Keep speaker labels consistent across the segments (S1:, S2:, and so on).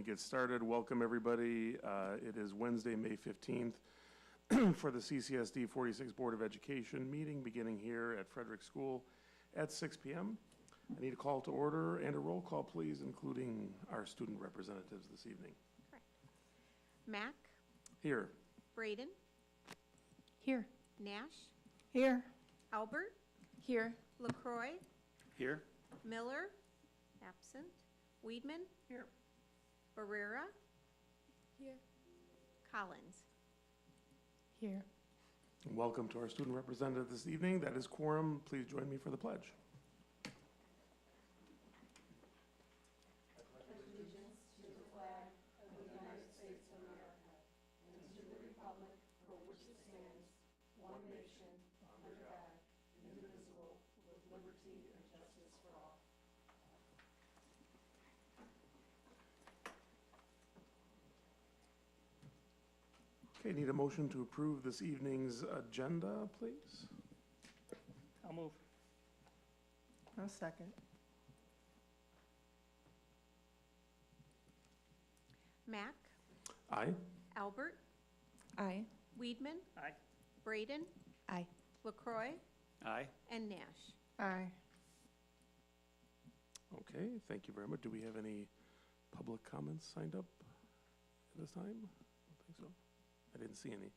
S1: get started. Welcome, everybody. It is Wednesday, May 15th for the CCSD 46 Board of Education meeting beginning here at Frederick School at 6 p.m. I need a call to order and a roll call, please, including our student representatives this evening.
S2: Correct. Mack.
S1: Here.
S2: Braden.
S3: Here.
S2: Nash.
S3: Here.
S2: Albert.
S3: Here.
S2: LaCroix.
S4: Here.
S2: Miller. Absent. Weedman.
S3: Here.
S2: Barrera.
S3: Here.
S2: Collins.
S3: Here.
S1: Welcome to our student representative this evening. That is quorum. Please join me for the pledge. Okay, need a motion to approve this evening's agenda, please.
S4: I'll move.
S3: I'll second.
S2: Mack.
S1: Aye.
S2: Albert.
S3: Aye.
S2: Weedman.
S4: Aye.
S2: Braden.
S3: Aye.
S2: LaCroix.
S4: Aye.
S2: And Nash.
S3: Aye.
S1: Okay, thank you very much. Do we have any public comments signed up at this time? I don't think so. I didn't see any.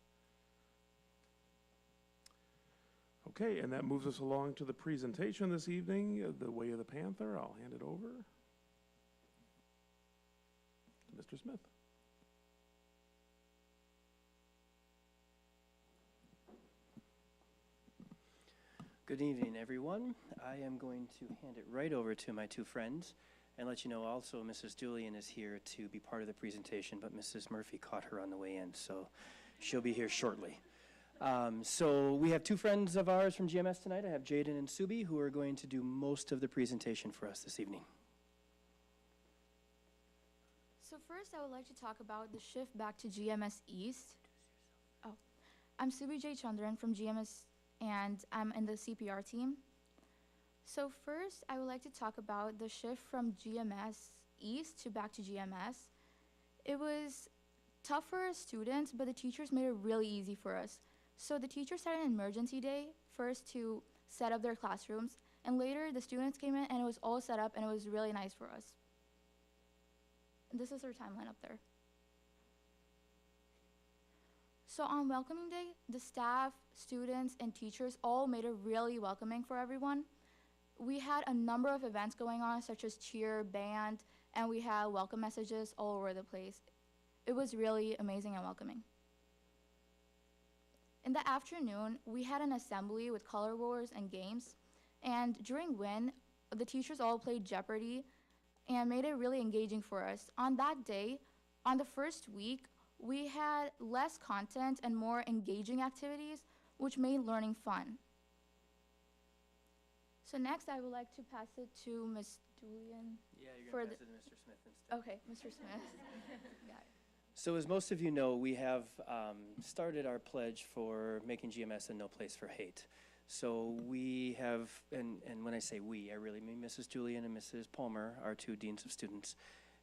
S1: Okay, and that moves us along to the presentation this evening, The Way of the Panther. I'll hand it over to Mr. Smith.
S4: Good evening, everyone. I am going to hand it right over to my two friends and let you know also Mrs. Julian is here to be part of the presentation, but Mrs. Murphy caught her on the way in, so she'll be here shortly. So we have two friends of ours from GMS tonight. I have Jaden and Subi, who are going to do most of the presentation for us this evening.
S5: So first, I would like to talk about the shift back to GMS East. Oh, I'm Subi J. Chandran from GMS, and I'm in the CPR team. So first, I would like to talk about the shift from GMS East to back to GMS. It was tough for our students, but the teachers made it really easy for us. So the teachers had an emergency day first to set up their classrooms, and later the students came in and it was all set up and it was really nice for us. And this is our timeline up there. So on welcoming day, the staff, students, and teachers all made it really welcoming for everyone. We had a number of events going on, such as cheer, band, and we had welcome messages all over the place. It was really amazing and welcoming. In the afternoon, we had an assembly with color wars and games, and during WIN, the teachers all played Jeopardy and made it really engaging for us. On that day, on the first week, we had less content and more engaging activities, which made learning fun. So next, I would like to pass it to Ms. Julian.
S4: Yeah, you're going to pass it to Mr. Smith instead.
S5: Okay, Mr. Smith. Got it.
S4: So as most of you know, we have started our pledge for making GMS a no place for hate. So we have, and when I say we, I really mean Mrs. Julian and Mrs. Palmer, our two deans of students,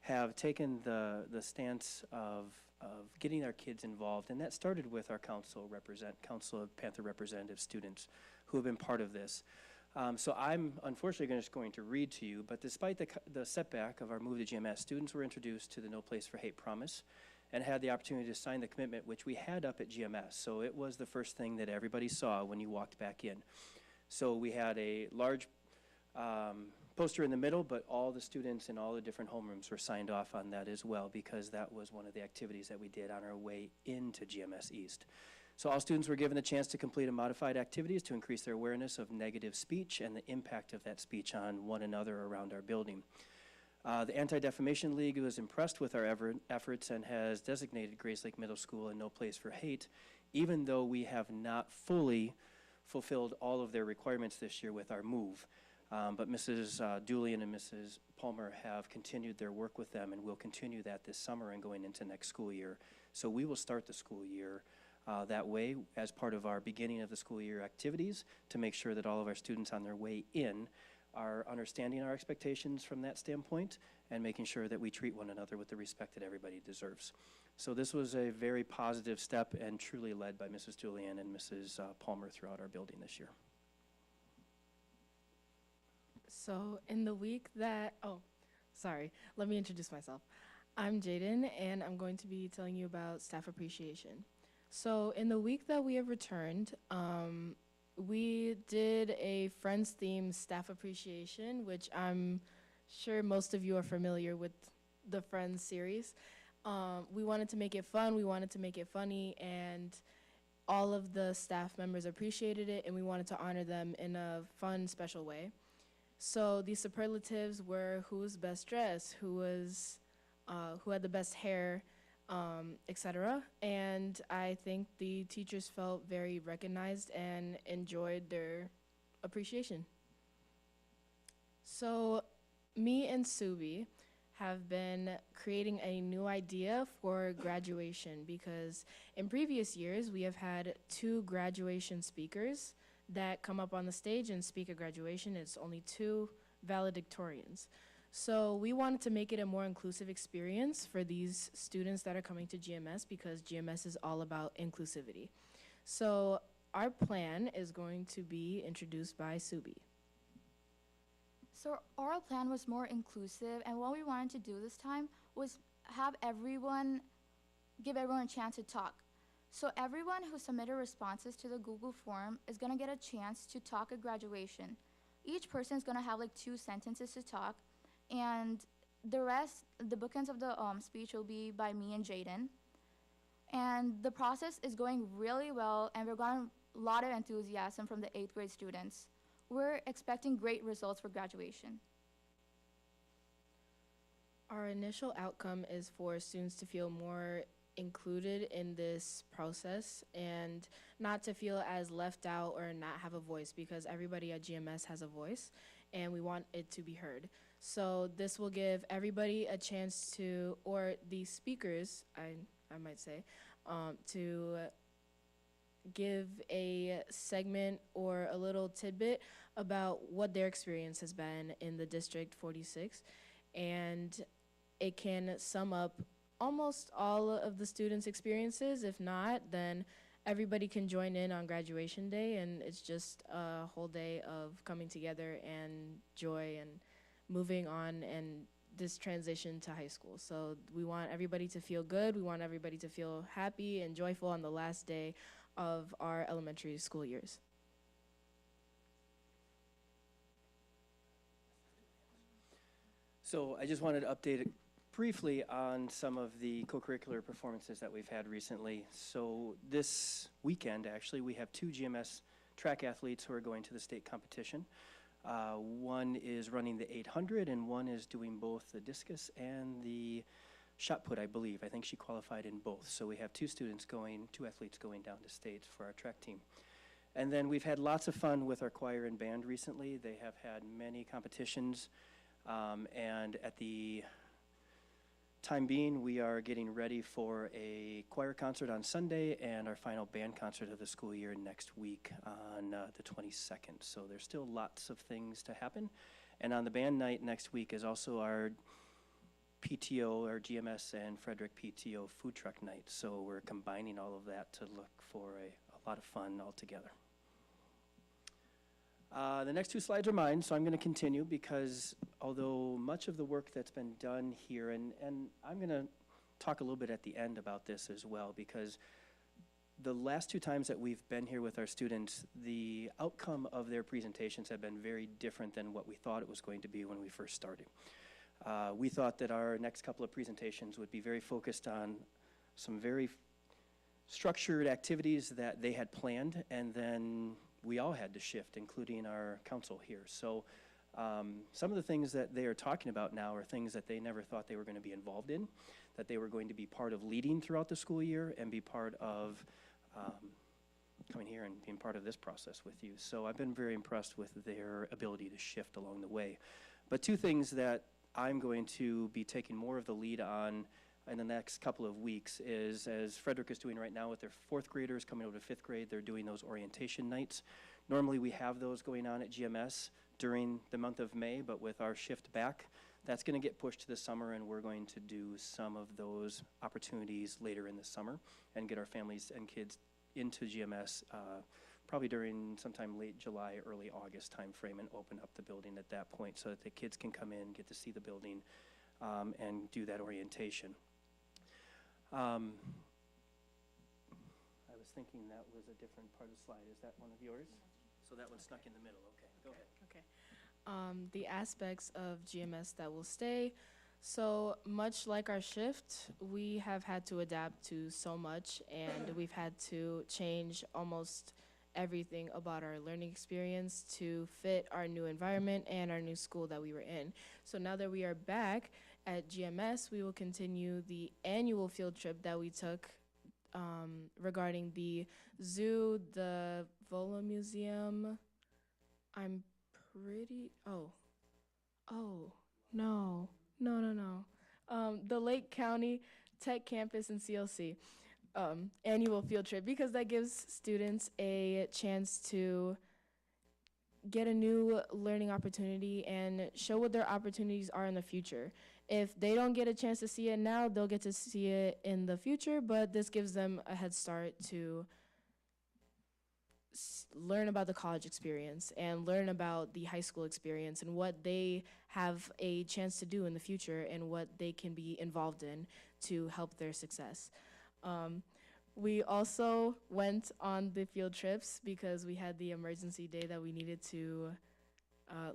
S4: have taken the stance of getting our kids involved, and that started with our Council of Panther Representative students who have been part of this. So I'm unfortunately just going to read to you, but despite the setback of our move to GMS, students were introduced to the No Place for Hate promise and had the opportunity to sign the commitment, which we had up at GMS. So it was the first thing that everybody saw when you walked back in. So we had a large poster in the middle, but all the students in all the different homerooms were signed off on that as well, because that was one of the activities that we did on our way into GMS East. So all students were given the chance to complete a modified activities to increase their awareness of negative speech and the impact of that speech on one another around our building. The Anti-Defamation League was impressed with our efforts and has designated Grace Lake Middle School a no place for hate, even though we have not fully fulfilled all of their requirements this year with our move. But Mrs. Julian and Mrs. Palmer have continued their work with them and will continue that this summer and going into next school year. So we will start the school year that way as part of our beginning of the school year activities to make sure that all of our students on their way in are understanding our expectations from that standpoint and making sure that we treat one another with the respect that everybody deserves. So this was a very positive step and truly led by Mrs. Julian and Mrs. Palmer throughout our building this year.
S3: So in the week that, let me introduce myself. I'm Jaden, and I'm going to be telling you about staff appreciation. So in the week that we have returned, we did a Friends themed staff appreciation, which I'm sure most of you are familiar with the Friends series. We wanted to make it fun, we wanted to make it funny, and all of the staff members appreciated it, and we wanted to honor them in a fun, special way. So these superlatives were who was best dressed, who had the best hair, etc. And I think the teachers felt very recognized and enjoyed their appreciation. So me and Subi have been creating a new idea for graduation because in previous years we have had 2 graduation speakers that come up on the stage and speak at graduation. It's only 2 valedictorians. So we wanted to make it a more inclusive experience for these students that are coming to GMS because GMS is all about inclusivity. So our plan is going to be introduced by Subi.
S5: So our plan was more inclusive, and what we wanted to do this time was give everyone a chance to talk. So everyone who submitted responses to the Google form is gonna get a chance to talk at graduation. Each person is gonna have like 2 sentences to talk, and the rest, the bookends of the speech will be by me and Jaden. And the process is going really well, and we're getting a lot of enthusiasm from the 8th grade students. We're expecting great results for graduation.
S3: Our initial outcome is for students to feel more included in this process and not to feel as left out or not have a voice, because everybody at GMS has a voice and we want it to be heard. So this will give everybody a chance to, or the speakers, I might say, to give a segment or a little tidbit about what their experience has been in the District 46, and it can sum up almost all of the students' experiences. If not, then everybody can join in on graduation day, and it's just a whole day of coming together and joy and moving on and this transition to high school. So we want everybody to feel good, we want everybody to feel happy and joyful on the last day of our elementary school years.
S4: So I just wanted to update it briefly on some of the co-curricular performances that we've had recently. So this weekend, actually, we have 2 GMS track athletes who are going to the state competition. One is running the 800 and one is doing both the discus and the shot put, I believe. I think she qualified in both. So we have 2 athletes going down to state for our track team. And then we've had lots of fun with our choir and band recently. They have had many competitions. And at the time being, we are getting ready for a choir concert on Sunday and our final band concert of the school year next week on the 22nd. So there's still lots of things to happen. And on the band night next week is also our PTO, our GMS and Frederick PTO food truck night. So we're combining all of that to look for a lot of fun all together. The next 2 slides are mine, so I'm going to continue because although much of the work that's been done here, and I'm going to talk a little bit at the end about this as well, because the last 2 times that we've been here with our students, the outcome of their presentations have been very different than what we thought it was going to be when we first started. We thought that our next couple of presentations would be very focused on some very structured activities that they had planned, and then we all had to shift, including our council here. So some of the things that they are talking about now are things that they never thought they were going to be involved in, that they were going to be part of leading throughout the school year and be part of coming here and being part of this process with you. So I've been very impressed with their ability to shift along the way. But 2 things that I'm going to be taking more of the lead on in the next couple of weeks is, as Frederick is doing right now with their 4th graders coming over to 5th grade, they're doing those orientation nights. Normally we have those going on at GMS during the month of May, but with our shift back, that's going to get pushed to the summer, and we're going to do some of those opportunities later in the summer and get our families and kids into GMS probably during sometime late July, early August timeframe, and open up the building at that point so that the kids can come in, get to see the building, and do that orientation. I was thinking that was a different part of the slide. Is that one of yours? So that one snuck in the middle. Okay, go ahead.
S3: Okay. The aspects of GMS that will stay. So much like our shift, we have had to adapt to so much, and we've had to change almost everything about our learning experience to fit our new environment and our new school that we were in. So now that we are back at GMS, we will continue the annual field trip that we took regarding the zoo, the Vola Museum. The Lake County Tech Campus and CLC annual field trip, because that gives students a chance to get a new learning opportunity and show what their opportunities are in the future. If they don't get a chance to see it now, they'll get to see it in the future, but this gives them a head start to learn about the college experience and learn about the high school experience and what they have a chance to do in the future and what they can be involved in to help their success. We also went on the field trips because we had the emergency day that we needed to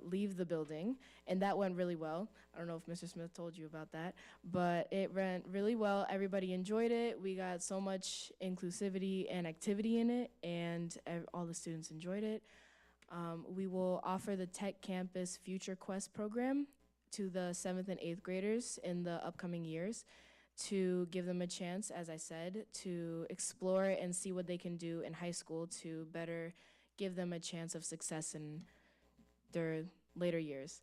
S3: leave the building, and that went really well. I don't know if Mr. Smith told you about that, but it went really well. Everybody enjoyed it. We got so much inclusivity and activity in it, and all the students enjoyed it. We will offer the Tech Campus Future Quest program to the 7th and 8th graders in the upcoming years to give them a chance, as I said, to explore and see what they can do in high school to better give them a chance of success in their later years.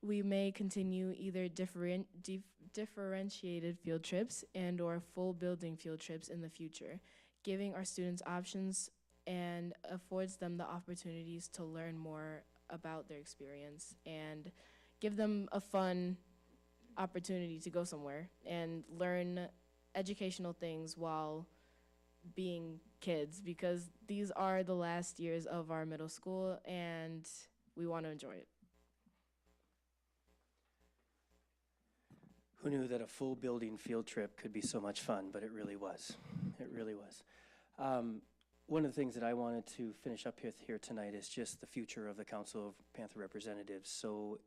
S3: We may continue either differentiated field trips and or full building field trips in the future, giving our students options and affords them the opportunities to learn more about their experience and give them a fun opportunity to go somewhere and learn educational things while being kids, because these are the last years of our middle school and we want to enjoy it.
S4: Who knew that a full building field trip could be so much fun, but it really was. It really was. One of the things that I wanted to finish up with here tonight is just the future of the Council of Panther Representatives. So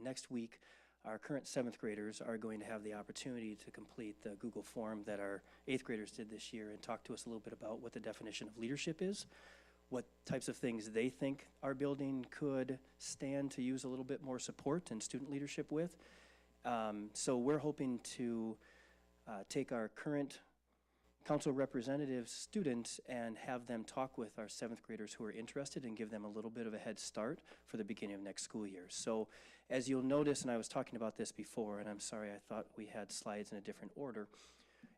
S4: next week, our current 7th graders are going to have the opportunity to complete the Google form that our 8th graders did this year and talk to us a little bit about what the definition of leadership is, what types of things they think our building could stand to use a little bit more support and student leadership with. So we're hoping to take our current council representative students and have them talk with our 7th graders who are interested and give them a little bit of a head start for the beginning of next school year. So as you'll notice, and I was talking about this before, and I'm sorry, I thought we had slides in a different order.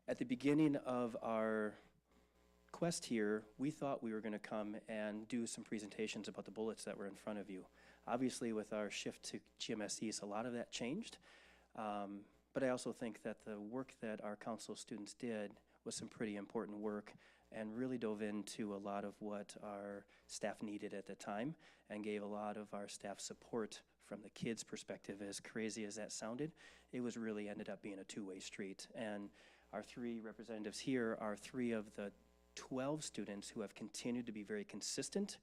S4: At the beginning of our quest here, we thought we were going to come and do some presentations about the bullets that were in front of you. Obviously, with our shift to GMS East, a lot of that changed. But I also think that the work that our council students did was some pretty important work and really dove into a lot of what our staff needed at the time and gave a lot of our staff support from the kids' perspective. As crazy as that sounded, it was really ended up being a two-way street. And our 3 representatives here are 3 of the 12 students who have continued to be very consistent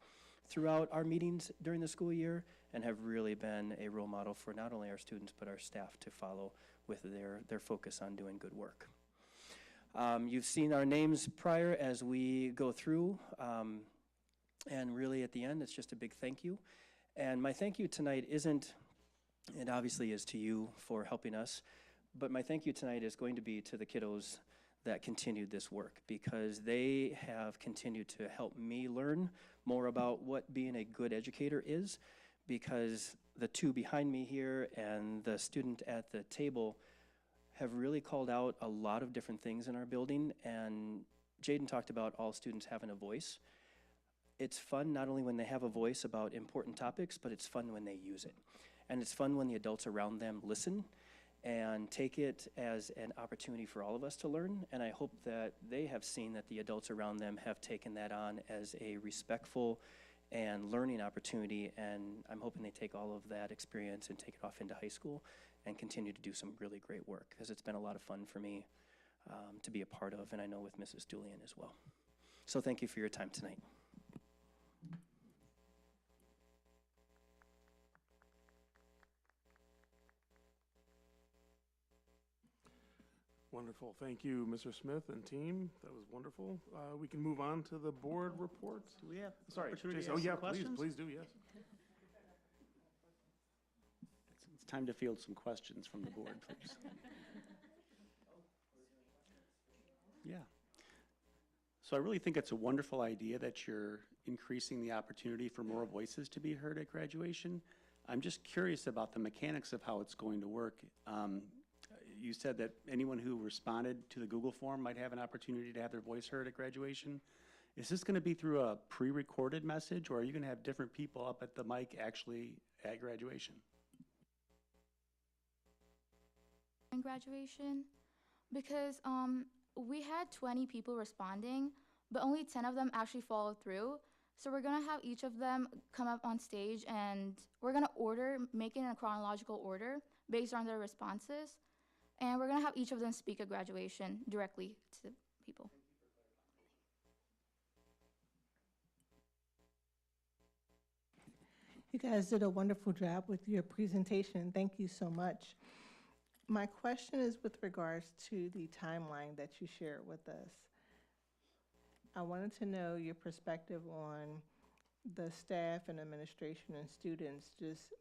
S4: throughout our meetings during the school year and have really been a role model for not only our students but our staff to follow with their focus on doing good work. You've seen our names prior as we go through, and really at the end it's just a big thank you. And my thank you tonight isn't, it obviously is to you for helping us, but my thank you tonight is going to be to the kiddos that continued this work, because they have continued to help me learn more about what being a good educator is, because the 2 behind me here and the student at the table have really called out a lot of different things in our building. And Jaden talked about all students having a voice. it's fun not only when they have a voice about important topics, but it's fun when they use it. And it's fun when the adults around them listen and take it as an opportunity for all of us to learn. And I hope that they have seen that the adults around them have taken that on as a respectful and learning opportunity. And I'm hoping they take all of that experience and take it off into high school and continue to do some really great work, because it's been a lot of fun for me to be a part of, and I know with Mrs. Julian as well. So thank you for your time tonight.
S1: Wonderful. Thank you, Mr. Smith and team. That was wonderful. We can move on to the board reports.
S6: Do we have
S1: Sorry,
S6: opportunity
S1: Jason.
S6: to
S1: Oh,
S6: ask
S1: yeah,
S6: some questions?
S1: please do, yes.
S6: It's time to field some questions from the board, please. Yeah. So I really think it's a wonderful idea that you're increasing the opportunity for more voices to be heard at graduation. I'm just curious about the mechanics of how it's going to work. You said that anyone who responded to the Google form might have an opportunity to have their voice heard at graduation. Is this going to be through a pre-recorded message, or are you going to have different people up at the mic actually at graduation?
S5: In graduation, because we had 20 people responding, but only 10 of them actually followed through. So we're gonna have each of them come up on stage, and we're gonna make it in a chronological order based on their responses. And we're gonna have each of them speak at graduation directly to people.
S7: You guys did a wonderful job with your presentation. Thank you so much. My question is with regards to the timeline that you shared with us. I wanted to know your perspective on the staff and administration and students just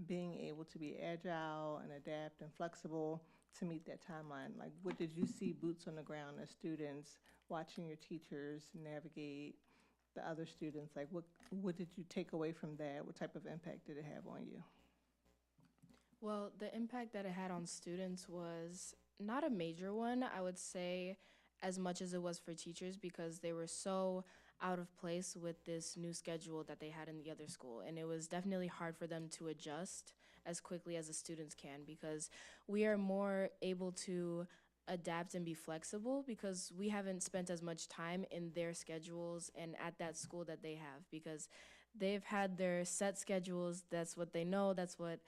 S7: being able to be agile and adapt and flexible to meet that timeline. Like, what did you see boots on the ground as students watching your teachers navigate the other students? Like, what did you take away from that? What type of impact did it have on you?
S3: Well, the impact that it had on students was not a major one, I would say, as much as it was for teachers, because they were so out of place with this new schedule that they had in the other school. And it was definitely hard for them to adjust as quickly as the students can, because we are more able to adapt and be flexible because we haven't spent as much time in their schedules and at that school that they have, because they've had their set schedules. That's what they know. That's what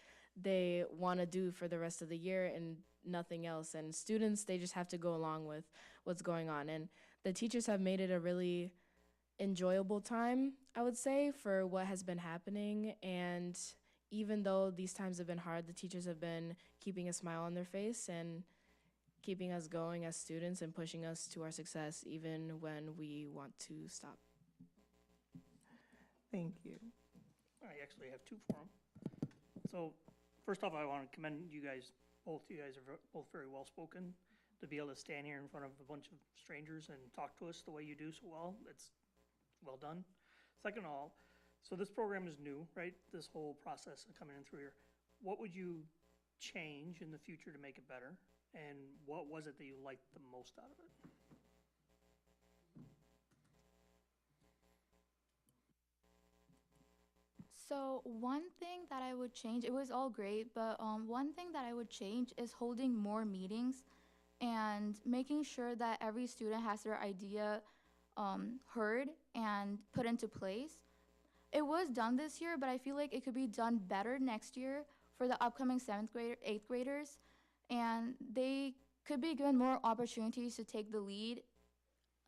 S3: they want to do for the rest of the year and nothing else. And students, they just have to go along with what's going on. And the teachers have made it a really enjoyable time, I would say, for what has been happening. And even though these times have been hard, the teachers have been keeping a smile on their face and keeping us going as students and pushing us to our success even when we want to stop.
S7: Thank you.
S8: I actually have two for them. So first off, I want to commend you guys, both. You guys are both very well spoken. To be able to stand here in front of a bunch of strangers and talk to us the way you do so well, it's well done. Second of all, so this program is new, right? This whole process of coming in through here. What would you change in the future to make it better? And what was it that you liked the most out of it?
S5: So one thing that I would change, it was all great, but one thing that I would change is holding more meetings and making sure that every student has their idea heard and put into place. It was done this year, but I feel like it could be done better next year for the upcoming 7th grade, 8th graders, and they could be given more opportunities to take the lead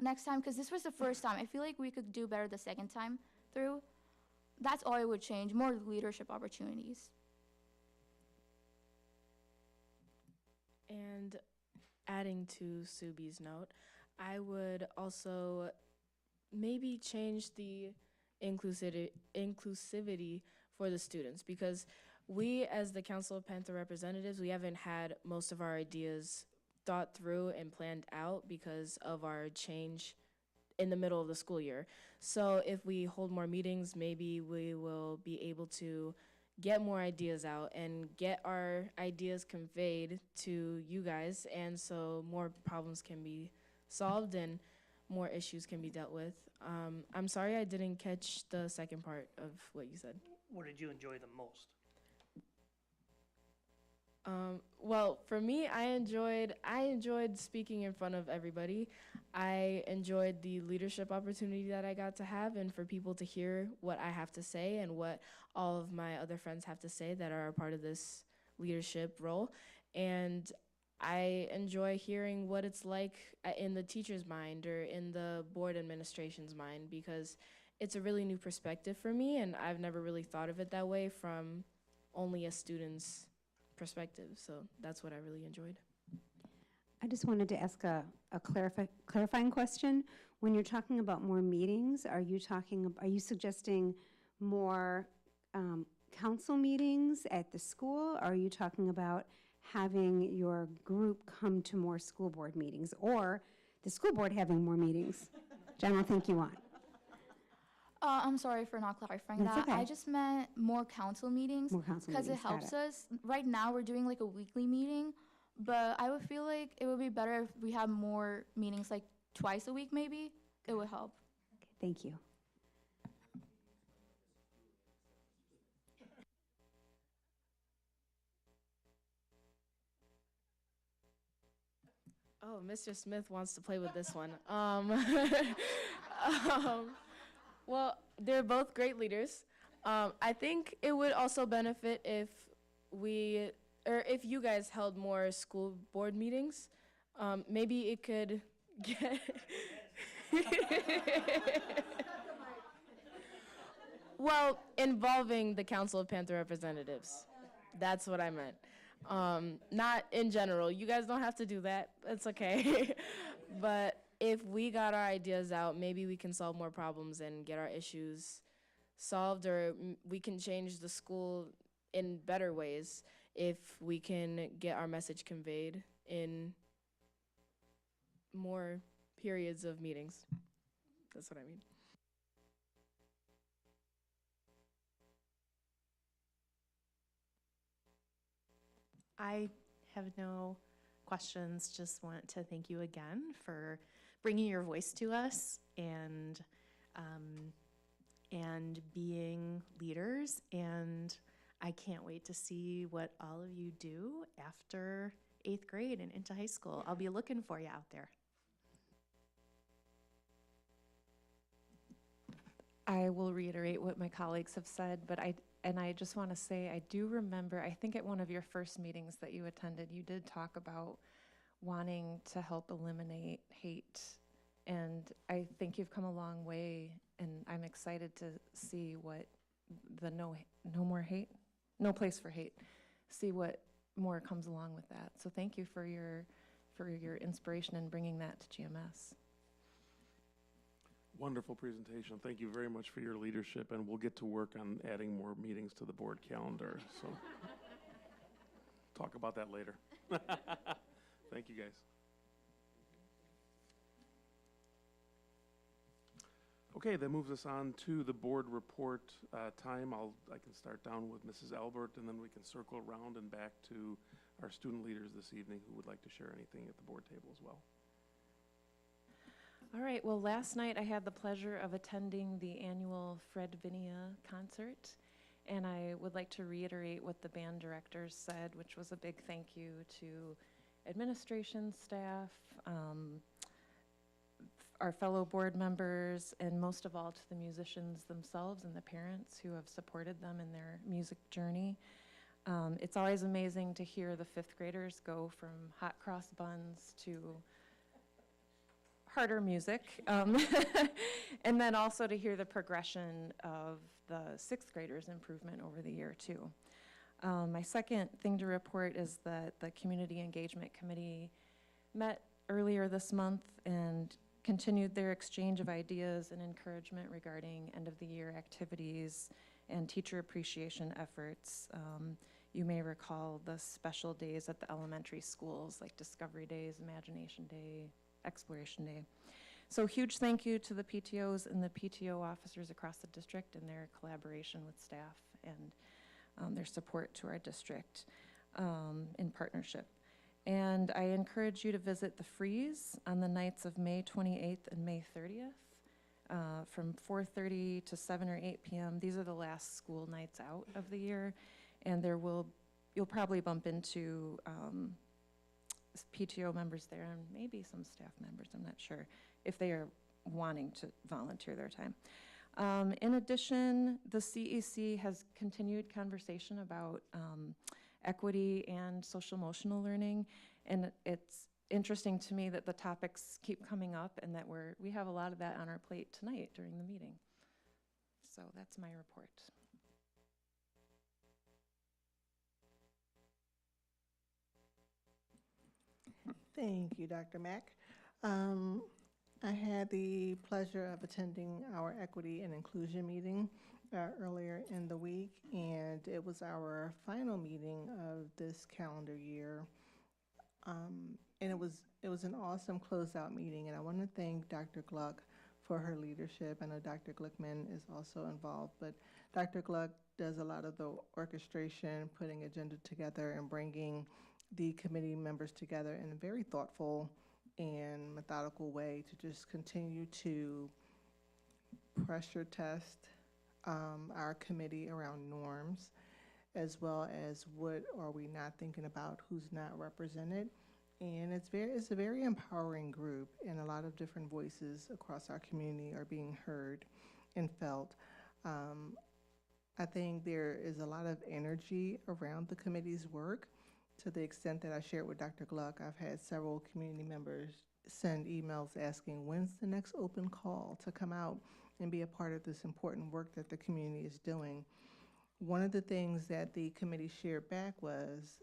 S5: next time, because this was the first time. I feel like we could do better the second time through. That's all I would change, more leadership opportunities.
S3: And adding to Subi's note, I would also maybe change the inclusivity for the students, because we, as the Council of Panther representatives, we haven't had most of our ideas thought through and planned out because of our change in the middle of the school year. So if we hold more meetings, maybe we will be able to get more ideas out and get our ideas conveyed to you guys, and so more problems can be solved and more issues can be dealt with. I'm sorry I didn't catch the second part of what you said.
S8: What did you enjoy the most?
S3: Well, for me, I enjoyed speaking in front of everybody. I enjoyed the leadership opportunity that I got to have, and for people to hear what I have to say and what all of my other friends have to say that are a part of this leadership role. And I enjoy hearing what it's like in the teacher's mind or in the board administration's mind, because it's a really new perspective for me, and I've never really thought of it that way from only a student's perspective. So that's what I really enjoyed.
S9: I just wanted to ask a clarifying question. When you're talking about more meetings, are you suggesting more council meetings at the school? Or are you talking about having your group come to more school board meetings, or the school board having more meetings, which I don't think you want?
S5: I'm sorry for not clarifying
S9: That's
S5: that.
S9: okay.
S5: I just meant more council meetings.
S9: More council
S5: Because it
S9: meetings, got
S5: helps us. Right now, we're doing like a weekly meeting, but I would feel like it would be better if we have more meetings, like twice a week maybe. It would help.
S9: Okay, thank you.
S3: Oh, Mr. Smith wants to play with this one. Well, they're both great leaders. I think it would also benefit if if you guys held more school board meetings. Maybe it could get. Well, involving the Council of Panther Representatives. That's what I meant. Not in general. You guys don't have to do that. It's okay. But if we got our ideas out, maybe we can solve more problems and get our issues solved, or we can change the school in better ways if we can get our message conveyed in more periods of meetings. That's what I mean.
S10: I have no questions, just want to thank you again for bringing your voice to us and being leaders, and I can't wait to see what all of you do after 8th grade and into high school. I'll be looking for you out there.
S11: I will reiterate what my colleagues have said, but I just want to say, I do remember, I think at one of your first meetings that you attended, you did talk about wanting to help eliminate hate. And I think you've come a long way, and I'm excited to see what the no more hate, no place for hate, see what more comes along with that. So thank you for your inspiration and bringing that to GMS.
S1: Wonderful presentation. Thank you very much for your leadership, and we'll get to work on adding more meetings to the board calendar. So talk about that later. Thank you, guys. Okay, that moves us on to the board report time. I can start down with Mrs. Albert, and then we can circle around and back to our student leaders this evening who would like to share anything at the board table as well.
S11: All right, well, last night I had the pleasure of attending the annual Fred Vinia concert, and I would like to reiterate what the band directors said, which was a big thank you to administration staff, our fellow board members, and most of all to the musicians themselves and the parents who have supported them in their music journey. It's always amazing to hear the 5th graders go from hot cross buns to harder music, and then also to hear the progression of the 6th graders' improvement over the year too. My second thing to report is that the Community Engagement Committee met earlier this month and continued their exchange of ideas and encouragement regarding end-of-the-year activities and teacher appreciation efforts. You may recall the special days at the elementary schools, like Discovery Days, Imagination Day, Exploration Day. So huge thank you to the PTOs and the PTO officers across the district and their collaboration with staff and their support to our district in partnership. And I encourage you to visit the Freeze on the nights of May 28th and May 30th from 4:30 to 7 or 8 p.m. These are the last school nights out of the year, and you'll probably bump into PTO members there and maybe some staff members, I'm not sure, if they are wanting to volunteer their time. In addition, the CEC has continued conversation about equity and social emotional learning, and it's interesting to me that the topics keep coming up and that we have a lot of that on our plate tonight during the meeting. So that's my report.
S7: Thank you, Dr. Mack. I had the pleasure of attending our equity and inclusion meeting earlier in the week, and it was our final meeting of this calendar year. And it was an awesome closeout meeting, and I want to thank Dr. Gluck for her leadership. I know Dr. Glickman is also involved, but Dr. Gluck does a lot of the orchestration, putting agenda together, and bringing the committee members together in a very thoughtful and methodical way to just continue to pressure test our committee around norms, as well as what are we not thinking about, who's not represented. And it's a very empowering group, and a lot of different voices across our community are being heard and felt. I think there is a lot of energy around the committee's work, to the extent that I shared with Dr. Gluck. I've had several community members send emails asking, when's the next open call to come out and be a part of this important work that the community is doing. One of the things that the committee shared back was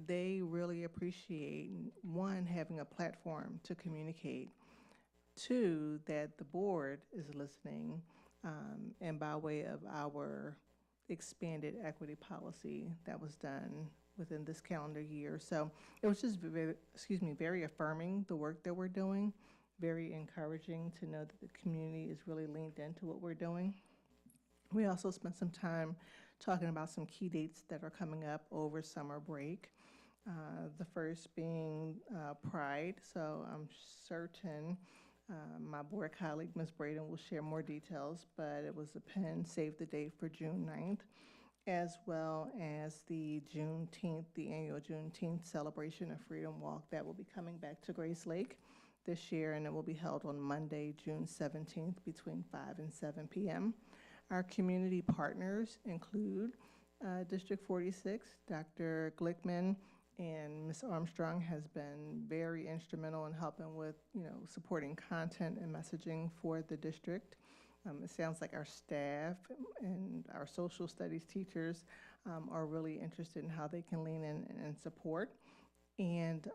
S7: they really appreciate, one, having a platform to communicate, two, that the board is listening, and by way of our expanded equity policy that was done within this calendar year. So it was just very affirming, the work that we're doing, very encouraging to know that the community is really leaned into what we're doing. We also spent some time talking about some key dates that are coming up over summer break. The first being Pride, so I'm certain my board colleague, Ms. Braden, will share more details, but it was a pen save the date for June 9th, as well as the Juneteenth, the annual Juneteenth celebration of Freedom Walk that will be coming back to Grace Lake this year, and it will be held on Monday, June 17th between 5 and 7 p.m. Our community partners include District 46, Dr. Glickman, and Ms. Armstrong has been very instrumental in helping with, supporting content and messaging for the district. It sounds like our staff and our social studies teachers are really interested in how they can lean in and support. And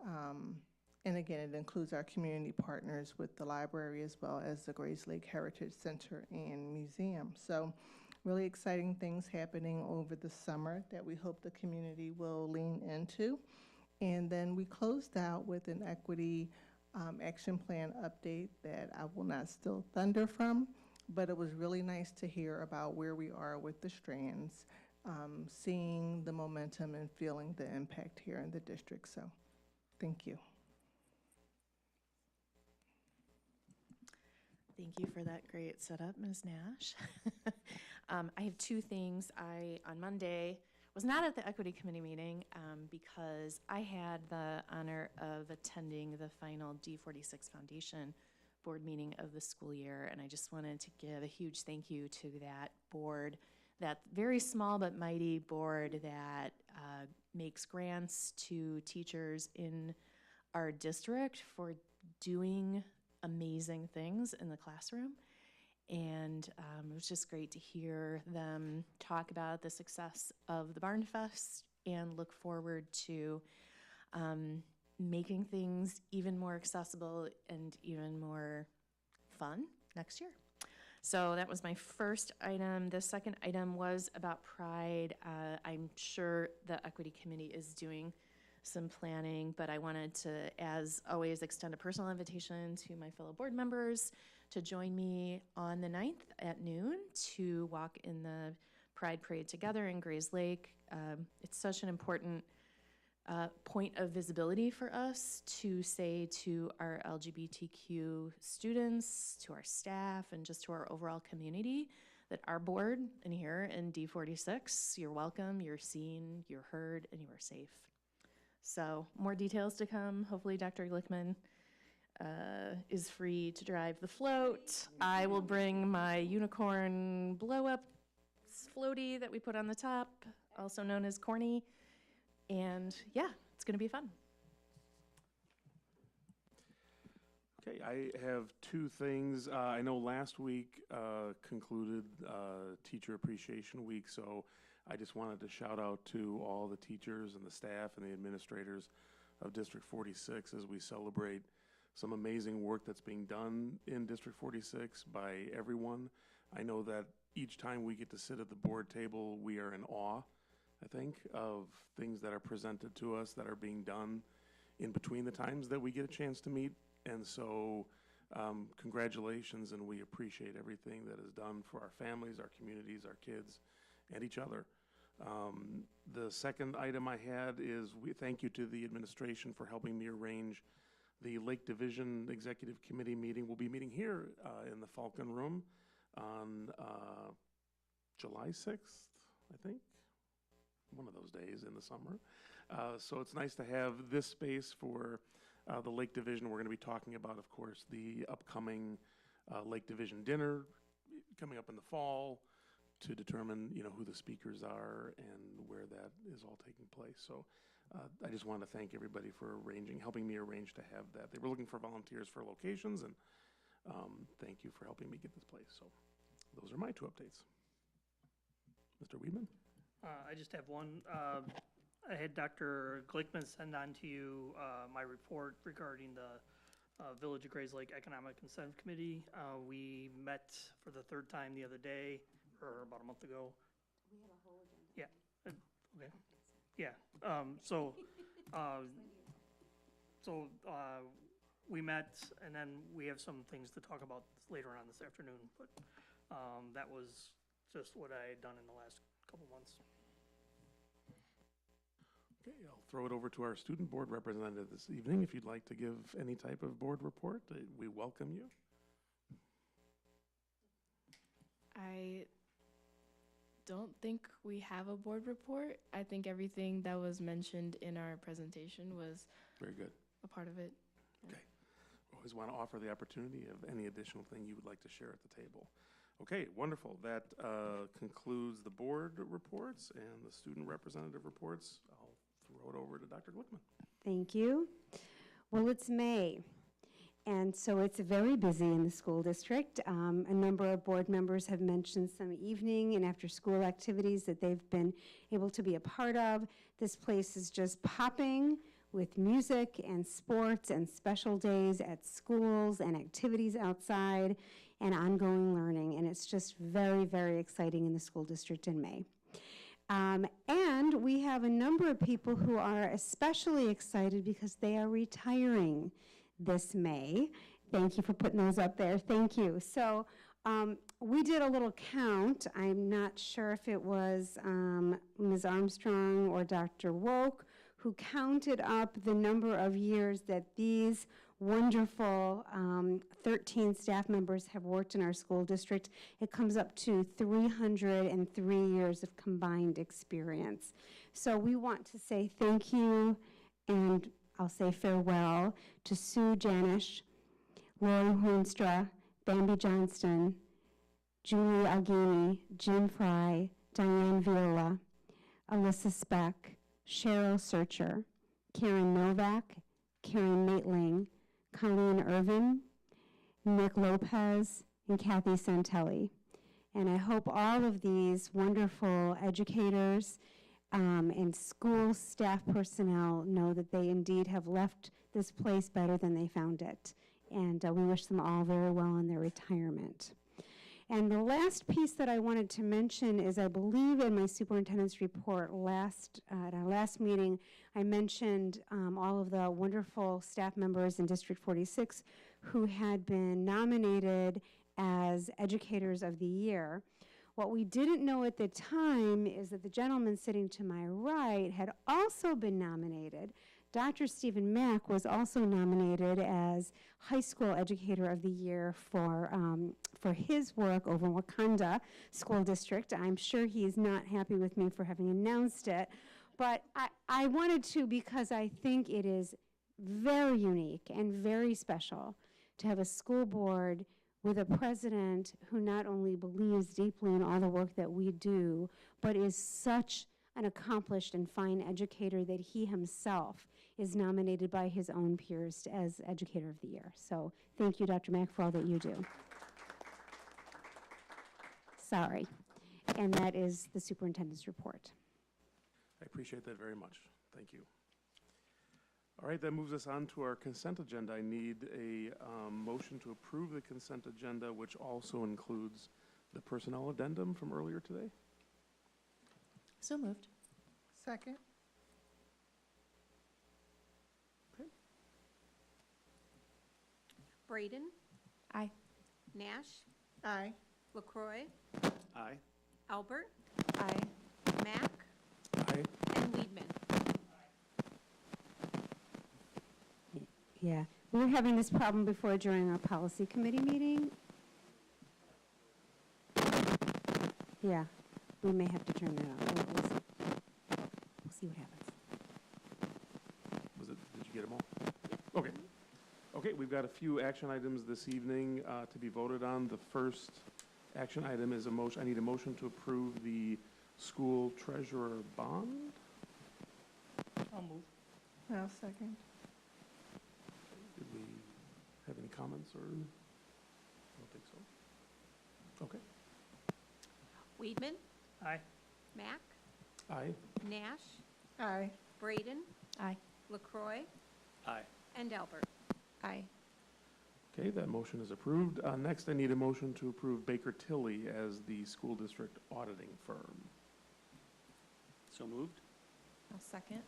S7: again, it includes our community partners with the library, as well as the Grays Lake Heritage Center and Museum. So really exciting things happening over the summer that we hope the community will lean into. And then we closed out with an equity action plan update that I will not steal thunder from, but it was really nice to hear about where we are with the strands, seeing the momentum and feeling the impact here in the district. So thank you.
S10: Thank you for that great setup, Ms. Nash. I have two things. On Monday, was not at the Equity Committee meeting because I had the honor of attending the final D46 Foundation board meeting of the school year, and I just wanted to give a huge thank you to that board, that very small but mighty board that makes grants to teachers in our district for doing amazing things in the classroom. And it was just great to hear them talk about the success of the Barn Fest and look forward to making things even more accessible and even more fun next year. So that was my first item. The second item was about Pride. I'm sure the Equity Committee is doing some planning, but I wanted to, as always, extend a personal invitation to my fellow board members to join me on the 9th at noon to walk in the Pride Parade together in Grays Lake. It's such an important point of visibility for us to say to our LGBTQ students, to our staff, and just to our overall community that our board and here in D46, you're welcome, you're seen, you're heard, and you are safe. So more details to come. Hopefully Dr. Glickman is free to drive the float. I will bring my unicorn blow-up floaty that we put on the top, also known as Corny. And yeah, it's going to be fun.
S1: Okay, I have two things. I know last week concluded Teacher Appreciation Week, so I just wanted to shout out to all the teachers and the staff and the administrators of District 46 as we celebrate some amazing work that's being done in District 46 by everyone. I know that each time we get to sit at the board table, we are in awe, I think, of things that are presented to us that are being done in between the times that we get a chance to meet. And so congratulations, and we appreciate everything that is done for our families, our communities, our kids, and each other. The second item I had is we thank you to the administration for helping me arrange the Lake Division Executive Committee meeting. We'll be meeting here in the Falcon Room on July 6th, I think, one of those days in the summer. So it's nice to have this space for the Lake Division. We're going to be talking about, of course, the upcoming Lake Division dinner coming up in the fall to determine, who the speakers are and where that is all taking place. So I just want to thank everybody for helping me arrange to have that. They were looking for volunteers for locations, and thank you for helping me get this place. So those are my two updates. Mr. Weedman?
S8: I just have one. I had Dr. Glickman send on to you my report regarding the Village of Grays Lake Economic Incentive Committee. We met for the third time the other day, or about a month ago. We have a whole agenda. Yeah. Okay. Yeah. We met, and then we have some things to talk about later on this afternoon. But that was just what I had done in the last couple months.
S1: Okay, I'll throw it over to our student board representative this evening. If you'd like to give any type of board report, we welcome you.
S3: I don't think we have a board report. I think everything that was mentioned in our presentation was
S1: very good.
S3: A part of it.
S1: Okay. Always want to offer the opportunity of any additional thing you would like to share at the table. Okay, wonderful. That concludes the board reports and the student representative reports. I'll throw it over to Dr. Glickman.
S9: Thank you. Well, it's May, and so it's very busy in the school district. A number of board members have mentioned some evening and after-school activities that they've been able to be a part of. This place is just popping with music and sports and special days at schools and activities outside and ongoing learning, and it's just very, very exciting in the school district in May. And we have a number of people who are especially excited because they are retiring this May. Thank you for putting those up there. Thank you. So we did a little count. I'm not sure if it was Ms. Armstrong or Dr. Woke who counted up the number of years that these wonderful 13 staff members have worked in our school district. It comes up to 303 years of combined experience. So we want to say thank you, and I'll say farewell to Sue Janish, Lori Hoenstra, Bambi Johnston, Julie Alghini, Jim Fry, Diane Viola, Alyssa Speck, Cheryl Searcher, Karen Novak, Karen Maitling, Colleen Irvin, Nick Lopez, and Kathy Santelli. And I hope all of these wonderful educators and school staff personnel know that they indeed have left this place better than they found it. And we wish them all very well in their retirement. And the last piece that I wanted to mention is, I believe in my superintendent's report at our last meeting, I mentioned all of the wonderful staff members in District 46 who had been nominated as Educators of the Year. What we didn't know at the time is that the gentleman sitting to my right had also been nominated. Dr. Stephen Mack was also nominated as High School Educator of the Year for his work over in Wakanda School District. I'm sure he's not happy with me for having announced it, but I wanted to because I think it is very unique and very special to have a school board with a president who not only believes deeply in all the work that we do, but is such an accomplished and fine educator that he himself is nominated by his own peers as Educator of the Year. So thank you, Dr. Mack, for all that you do. Sorry. And that is the superintendent's report.
S1: I appreciate that very much. Thank you. All right, that moves us on to our consent agenda. I need a motion to approve the consent agenda, which also includes the personnel addendum from earlier today.
S10: So moved.
S7: Second.
S2: Braden,
S10: Aye.
S2: Nash,
S7: Aye.
S2: LaCroy,
S6: Aye.
S2: Albert,
S10: Aye.
S2: Mack,
S1: Aye.
S2: and Weedman.
S9: Yeah, we were having this problem before during our policy committee meeting. Yeah, we may have to turn that on. We'll see what happens.
S1: Did you get them all? Okay. Okay, we've got a few action items this evening to be voted on. The first action item is I need a motion to approve the school treasurer bond.
S8: I'll move.
S7: I'll second.
S1: Did we have any comments or? I don't think so. Okay.
S2: Weedman,
S8: Aye.
S2: Mack,
S1: Aye.
S2: Nash,
S7: Aye.
S2: Braden,
S10: Aye.
S2: LaCroy,
S6: Aye.
S2: and Albert.
S10: Aye.
S1: Okay, that motion is approved. Next, I need a motion to approve Baker Tilly as the school district auditing firm.
S6: So moved?
S10: I'll second.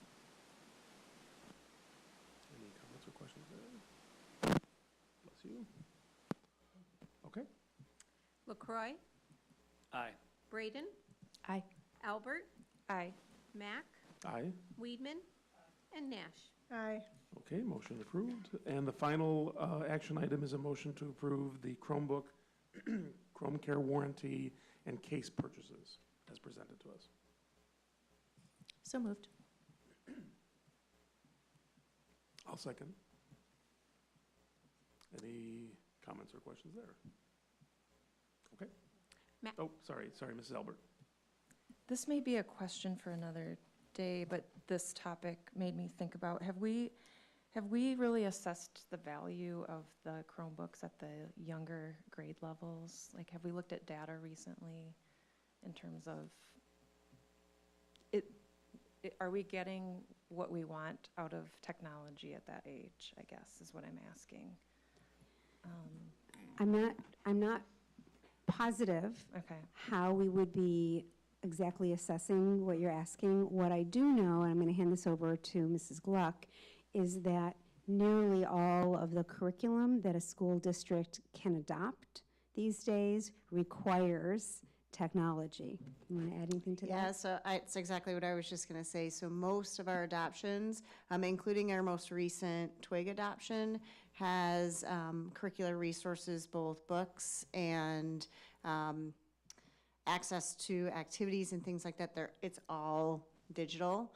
S1: Any comments or questions there? Bless you. Okay.
S2: LaCroy,
S6: Aye.
S2: Braden,
S10: Aye.
S2: Albert,
S10: Aye.
S2: Mack,
S1: Aye.
S2: Weedman, and Nash.
S7: Aye.
S1: Okay, motion approved. And the final action item is a motion to approve the Chromebook, Chrome Care warranty, and case purchases as presented to us.
S10: So moved.
S1: I'll second. Any comments or questions there? Okay. Oh, sorry, Mrs. Albert.
S11: This may be a question for another day, but this topic made me think about, have we really assessed the value of the Chromebooks at the younger grade levels? Like, have we looked at data recently in terms of are we getting what we want out of technology at that age, I guess, is what I'm asking.
S9: I'm not positive
S11: Okay.
S9: how we would be exactly assessing what you're asking. What I do know, and I'm going to hand this over to Mrs. Gluck, is that nearly all of the curriculum that a school district can adopt these days requires technology. You want to add anything to
S12: Yeah,
S9: that?
S12: so it's exactly what I was just going to say. So most of our adoptions, including our most recent TWIG adoption, has curricular resources, both books and access to activities and things like that. It's all digital.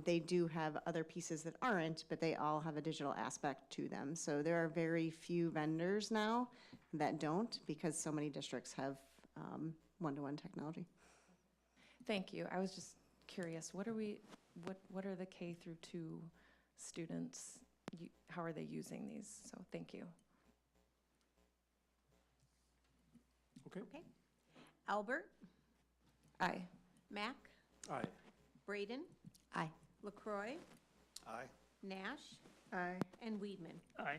S12: They do have other pieces that aren't, but they all have a digital aspect to them. So there are very few vendors now that don't, because so many districts have one-to-one technology.
S11: Thank you. I was just curious, what are the K through 2 students, how are they using these? So thank you.
S1: Okay.
S2: Okay. Albert,
S11: Aye.
S2: Mack,
S1: Aye.
S2: Braden,
S12: Aye.
S2: LaCroy,
S6: Aye.
S2: Nash,
S7: Aye.
S2: and Weedman.
S8: Aye.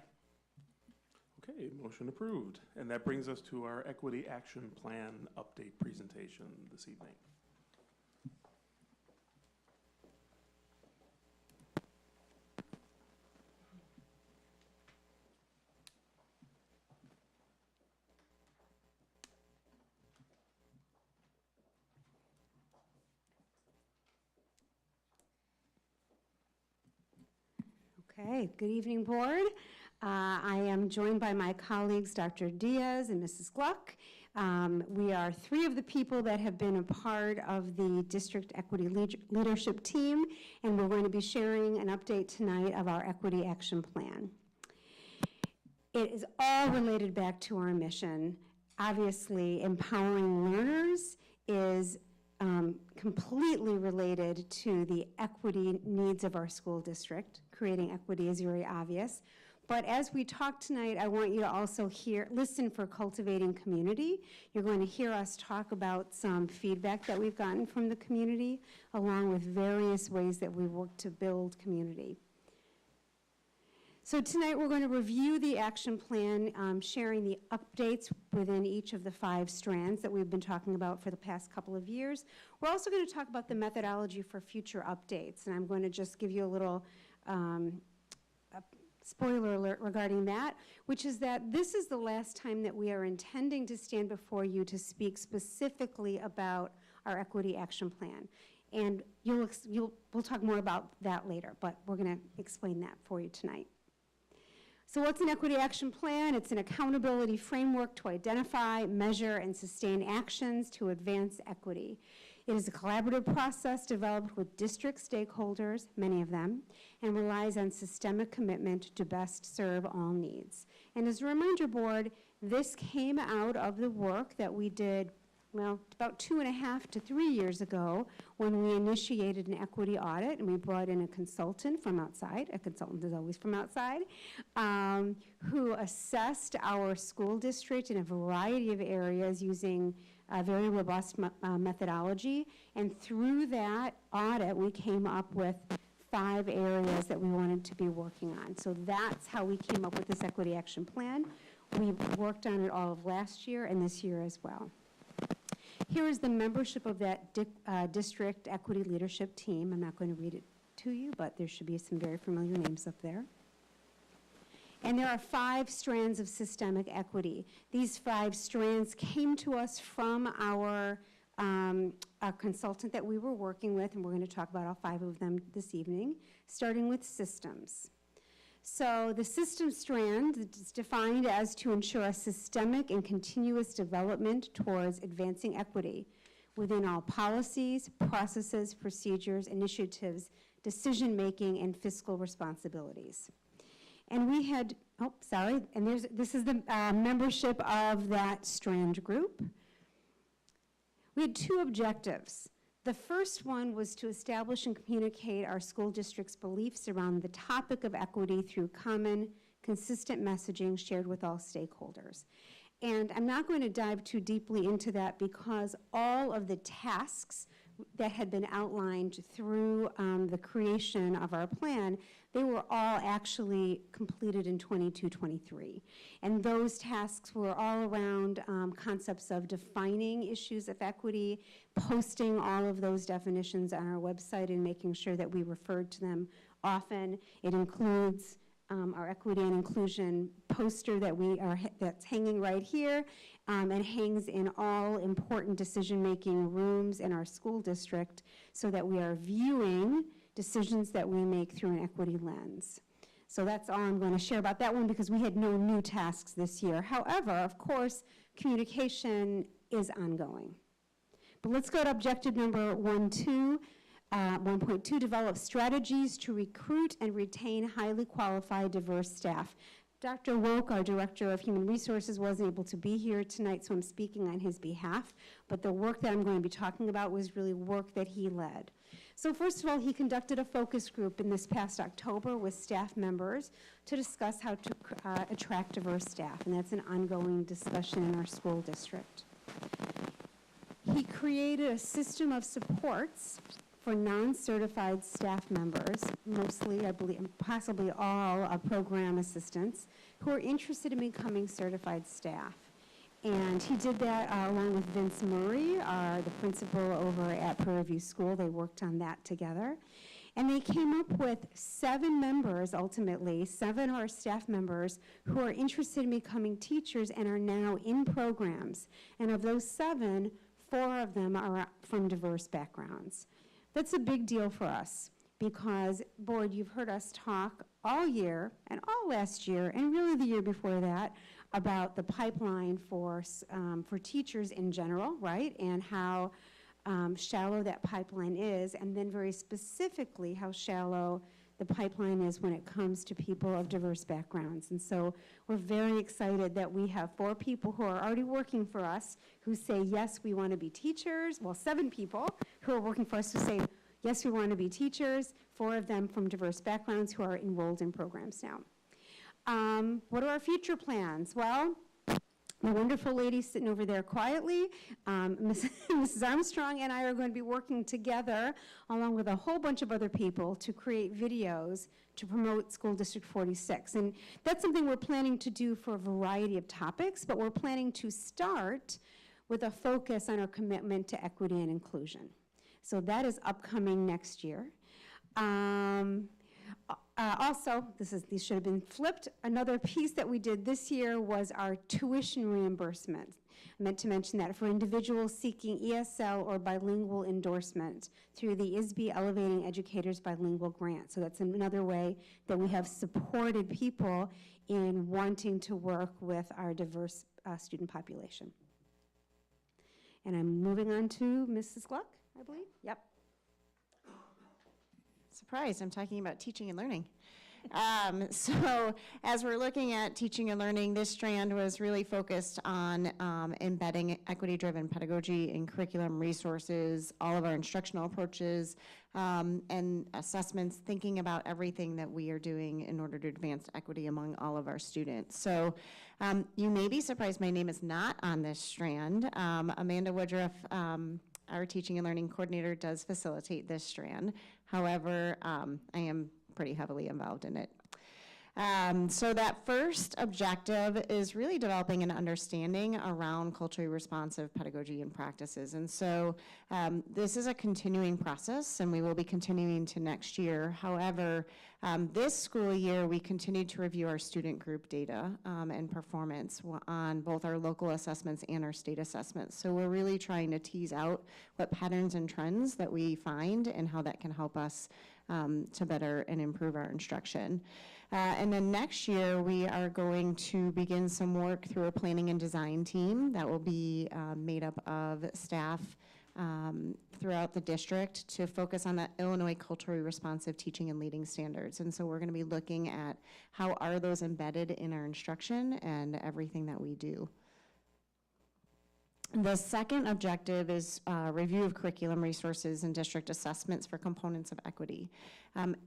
S1: Okay, motion approved. And that brings us to our Equity Action Plan update presentation this evening.
S9: Okay, good evening, board. I am joined by my colleagues, Dr. Diaz and Mrs. Gluck. We are three of the people that have been a part of the District Equity Leadership Team, and we're going to be sharing an update tonight of our Equity Action Plan. It is all related back to our mission. Obviously, empowering learners is completely related to the equity needs of our school district. Creating equity is very obvious. But as we talk tonight, I want you to also listen for cultivating community. You're going to hear us talk about some feedback that we've gotten from the community, along with various ways that we work to build community. So tonight we're going to review the action plan, sharing the updates within each of the 5 strands that we've been talking about for the past couple of years. We're also going to talk about the methodology for future updates, and I'm going to just give you a little spoiler alert regarding that, which is that this is the last time that we are intending to stand before you to speak specifically about our Equity Action Plan. And we'll talk more about that later, but we're going to explain that for you tonight. So what's an Equity Action Plan? It's an accountability framework to identify, measure, and sustain actions to advance equity. It is a collaborative process developed with district stakeholders, many of them, and relies on systemic commitment to best serve all needs. And as a reminder, board, this came out of the work that we did, well, about 2.5 to 3 years ago when we initiated an equity audit, and we brought in a consultant from outside, a consultant is always from outside, who assessed our school district in a variety of areas using a very robust methodology. And through that audit, we came up with 5 areas that we wanted to be working on. So that's how we came up with this Equity Action Plan. We worked on it all of last year and this year as well. Here is the membership of that District Equity Leadership Team. I'm not going to read it to you, but there should be some very familiar names up there. And there are 5 strands of systemic equity. These 5 strands came to us from our consultant that we were working with, and we're going to talk about all 5 of them this evening, starting with systems. So the system strand is defined as to ensure a systemic and continuous development towards advancing equity within all policies, processes, procedures, initiatives, decision-making, and fiscal responsibilities. And we had, this is the membership of that strand group. We had 2 objectives. The first one was to establish and communicate our school district's beliefs around the topic of equity through common, consistent messaging shared with all stakeholders. And I'm not going to dive too deeply into that because all of the tasks that had been outlined through the creation of our plan, they were all actually completed in 22-23. And those tasks were all around concepts of defining issues of equity, posting all of those definitions on our website and making sure that we referred to them often. It includes our equity and inclusion poster that's hanging right here and hangs in all important decision-making rooms in our school district so that we are viewing decisions that we make through an equity lens. So that's all I'm going to share about that one because we had no new tasks this year. However, of course, communication is ongoing. But let's go to objective number 1.2, develop strategies to recruit and retain highly qualified, diverse staff. Dr. Woke, our Director of Human Resources, wasn't able to be here tonight, so I'm speaking on his behalf. But the work that I'm going to be talking about was really work that he led. So first of all, he conducted a focus group in this past October with staff members to discuss how to attract diverse staff, and that's an ongoing discussion in our school district. He created a system of supports for non-certified staff members, mostly, I believe, possibly all program assistants, who are interested in becoming certified staff. And he did that along with Vince Murray, the principal over at Prairie View School. They worked on that together. And they came up with 7 members, ultimately, 7 of our staff members who are interested in becoming teachers and are now in programs. And of those 7, 4 of them are from diverse backgrounds. That's a big deal for us because, board, you've heard us talk all year and all last year and really the year before that about the pipeline for teachers in general, right? And how shallow that pipeline is, and then very specifically how shallow the pipeline is when it comes to people of diverse backgrounds. And so we're very excited that we have 4 people who are already working for us who say, yes, we want to be teachers. Well, 7 people who are working for us who say, yes, we want to be teachers, 4 of them from diverse backgrounds who are enrolled in programs now. What are our future plans? Well, the wonderful lady sitting over there quietly, Mrs. Armstrong and I are going to be working together along with a whole bunch of other people to create videos to promote School District 46. And that's something we're planning to do for a variety of topics, but we're planning to start with a focus on our commitment to equity and inclusion. So that is upcoming next year. Also, these should have been flipped. Another piece that we did this year was our tuition reimbursement. I meant to mention that for individuals seeking ESL or bilingual endorsement through the ISB Elevating Educators Bilingual Grant. So that's another way that we have supported people in wanting to work with our diverse student population. And I'm moving on to Mrs. Gluck, I believe. Yep.
S12: Surprise, I'm talking about teaching and learning. So as we're looking at teaching and learning, this strand was really focused on embedding equity-driven pedagogy in curriculum resources, all of our instructional approaches, and assessments, thinking about everything that we are doing in order to advance equity among all of our students. So you may be surprised my name is not on this strand. Amanda Woodruff, our teaching and learning coordinator, does facilitate this strand. However, I am pretty heavily involved in it. So that first objective is really developing an understanding around culturally responsive pedagogy and practices. And so this is a continuing process, and we will be continuing to next year. However, this school year, we continue to review our student group data and performance on both our local assessments and our state assessments. So we're really trying to tease out what patterns and trends that we find and how that can help us to better and improve our instruction. And then next year, we are going to begin some work through a planning and design team that will be made up of staff throughout the district to focus on the Illinois culturally responsive teaching and leading standards. And so we're going to be looking at how are those embedded in our instruction and everything that we do. The second objective is review of curriculum resources and district assessments for components of equity.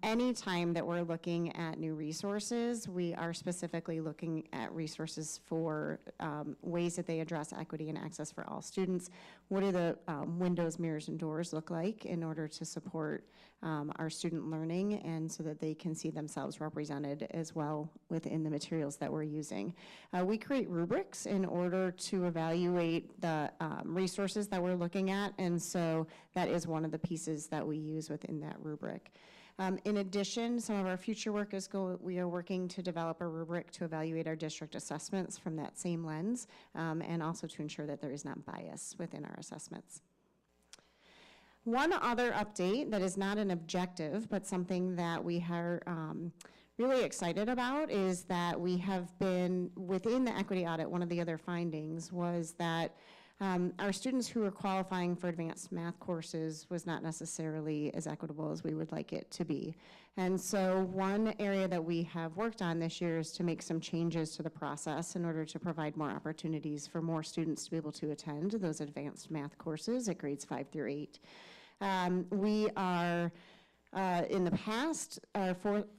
S12: Anytime that we're looking at new resources, we are specifically looking at resources for ways that they address equity and access for all students. What do the windows, mirrors, and doors look like in order to support our student learning and so that they can see themselves represented as well within the materials that we're using. We create rubrics in order to evaluate the resources that we're looking at, and so that is one of the pieces that we use within that rubric. In addition, some of our future work is we are working to develop a rubric to evaluate our district assessments from that same lens, and also to ensure that there is not bias within our assessments. One other update that is not an objective, but something that we are really excited about is that we have been, within the equity audit, one of the other findings was that our students who were qualifying for advanced math courses was not necessarily as equitable as we would like it to be. And so one area that we have worked on this year is to make some changes to the process in order to provide more opportunities for more students to be able to attend those advanced math courses at grades 5 through 8. We are in the past,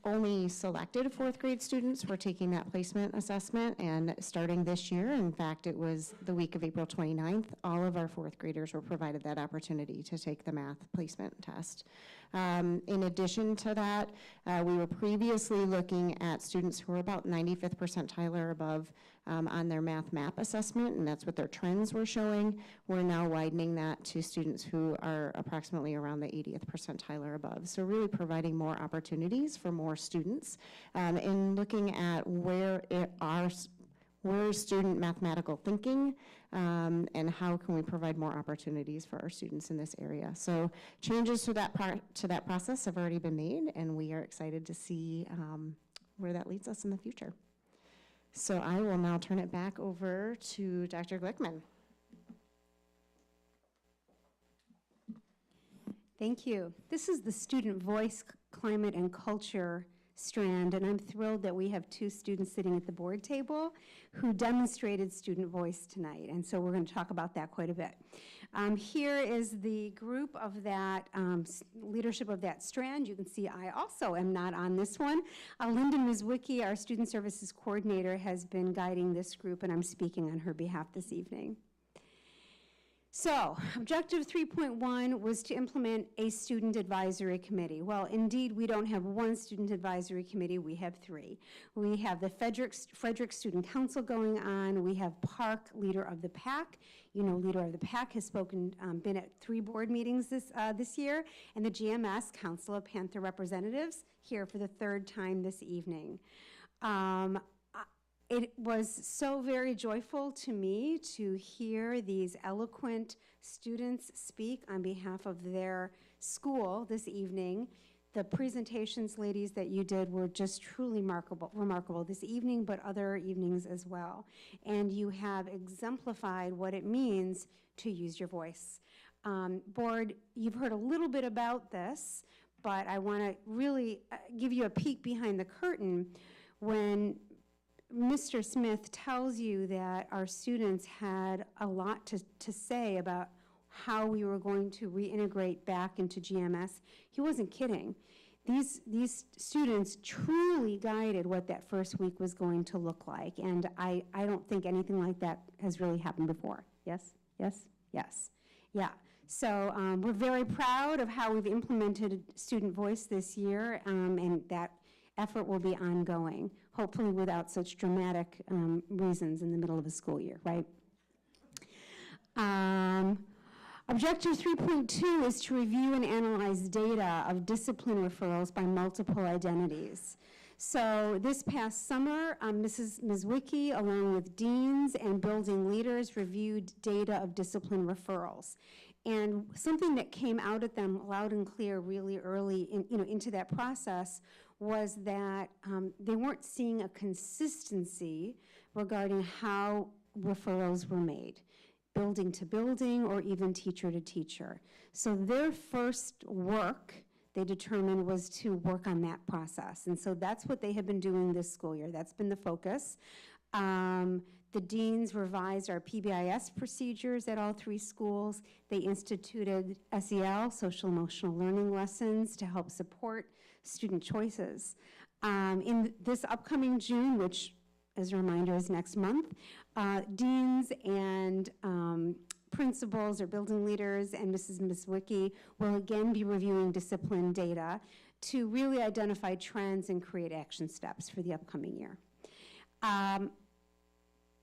S12: only selected 4th grade students were taking that placement assessment, and starting this year, in fact, it was the week of April 29th, all of our 4th graders were provided that opportunity to take the math placement test. In addition to that, we were previously looking at students who were about 95th percentile or above on their math map assessment, and that's what their trends were showing. We're now widening that to students who are approximately around the 80th percentile or above. So really providing more opportunities for more students and looking at where where's student mathematical thinking, and how can we provide more opportunities for our students in this area. So changes to that process have already been made, and we are excited to see where that leads us in the future. So I will now turn it back over to Dr. Glickman.
S9: Thank you. This is the Student Voice, Climate, and Culture strand, and I'm thrilled that we have two students sitting at the board table who demonstrated student voice tonight, and so we're going to talk about that quite a bit. Here is the group of that, leadership of that strand. You can see I also am not on this one. Linda Mizwicki, our Student Services Coordinator, has been guiding this group, and I'm speaking on her behalf this evening. So, objective 3.1 was to implement a student advisory committee. Well, indeed, we don't have one student advisory committee, we have three. We have the Frederick Student Council going on, we have Park, Leader of the Pack. You know, Leader of the Pack has been at 3 board meetings this year, and the GMS, Council of Panther Representatives, here for the 3rd time this evening. It was so very joyful to me to hear these eloquent students speak on behalf of their school this evening. The presentations, ladies, that you did were just truly remarkable this evening, but other evenings as well. And you have exemplified what it means to use your voice. Board, you've heard a little bit about this, but I want to really give you a peek behind the curtain when Mr. Smith tells you that our students had a lot to say about how we were going to reintegrate back into GMS. He wasn't kidding. These students truly guided what that first week was going to look like, and I don't think anything like that has really happened before. Yes? Yes? Yes. Yeah. So we're very proud of how we've implemented student voice this year, and that effort will be ongoing, hopefully without such dramatic reasons in the middle of a school year, right? Objective 3.2 is to review and analyze data of discipline referrals by multiple identities. So this past summer, Ms. Wicki, along with deans and building leaders, reviewed data of discipline referrals. And something that came out at them loud and clear really early into that process was that they weren't seeing a consistency regarding how referrals were made, building to building or even teacher to teacher. So their first work, they determined, was to work on that process. And so that's what they have been doing this school year. That's been the focus. The deans revised our PBIS procedures at all 3 schools. They instituted SEL, social emotional learning lessons, to help support student choices. In this upcoming June, which as a reminder is next month, deans and principals or building leaders and Ms. Wicki will again be reviewing discipline data to really identify trends and create action steps for the upcoming year.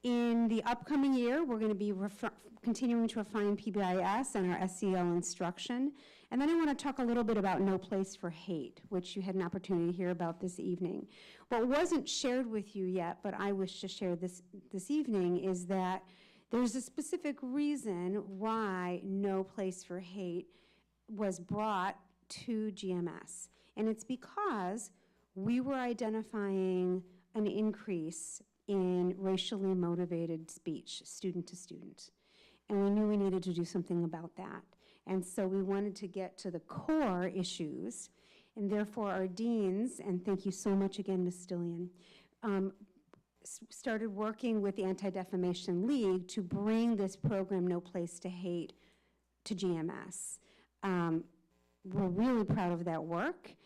S9: In the upcoming year, we're going to be continuing to refine PBIS and our SEL instruction. And then I want to talk a little bit about No Place for Hate, which you had an opportunity to hear about this evening. What wasn't shared with you yet, but I wish to share this evening, is that there's a specific reason why No Place for Hate was brought to GMS. And it's because we were identifying an increase in racially motivated speech, student to student. And we knew we needed to do something about that. And so we wanted to get to the core issues, and therefore our deans, and thank you so much again, Ms. Stillian, started working with the Anti-Defamation League to bring this program, No Place to Hate, to GMS. We're really proud of that work.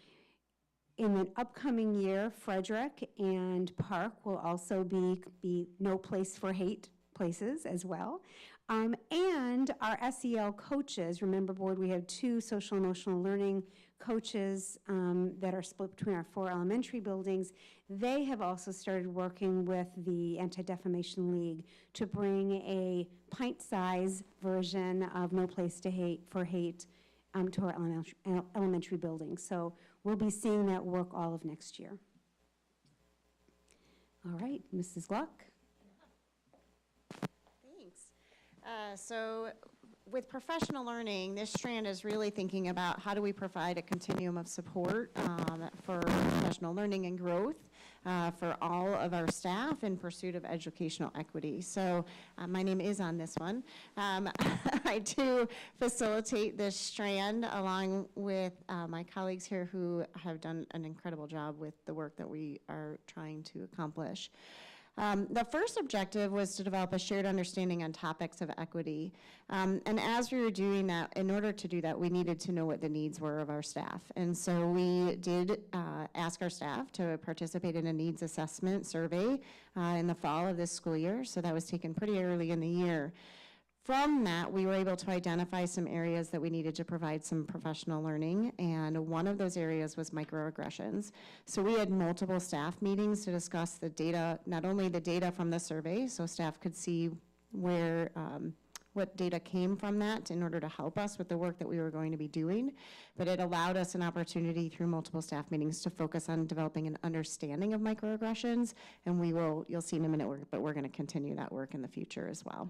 S9: In the upcoming year, Frederick and Park will also be No Place for Hate places as well. And our SEL coaches, remember board, we have 2 social emotional learning coaches that are split between our 4 elementary buildings. They have also started working with the Anti-Defamation League to bring a pint-size version of No Place for Hate to our elementary buildings. So we'll be seeing that work all of next year. All right, Mrs. Gluck.
S12: So with professional learning, this strand is really thinking about how do we provide a continuum of support for professional learning and growth for all of our staff in pursuit of educational equity. So my name is on this one. I do facilitate this strand along with my colleagues here who have done an incredible job with the work that we are trying to accomplish. The first objective was to develop a shared understanding on topics of equity. And as we were doing that, in order to do that, we needed to know what the needs were of our staff. And so we did ask our staff to participate in a needs assessment survey in the fall of this school year. So that was taken pretty early in the year. From that, we were able to identify some areas that we needed to provide some professional learning, and one of those areas was microaggressions. So we had multiple staff meetings to discuss the data, not only the data from the survey, so staff could see where, what data came from that in order to help us with the work that we were going to be doing, but it allowed us an opportunity through multiple staff meetings to focus on developing an understanding of microaggressions, and you'll see in a minute, but we're gonna continue that work in the future as well.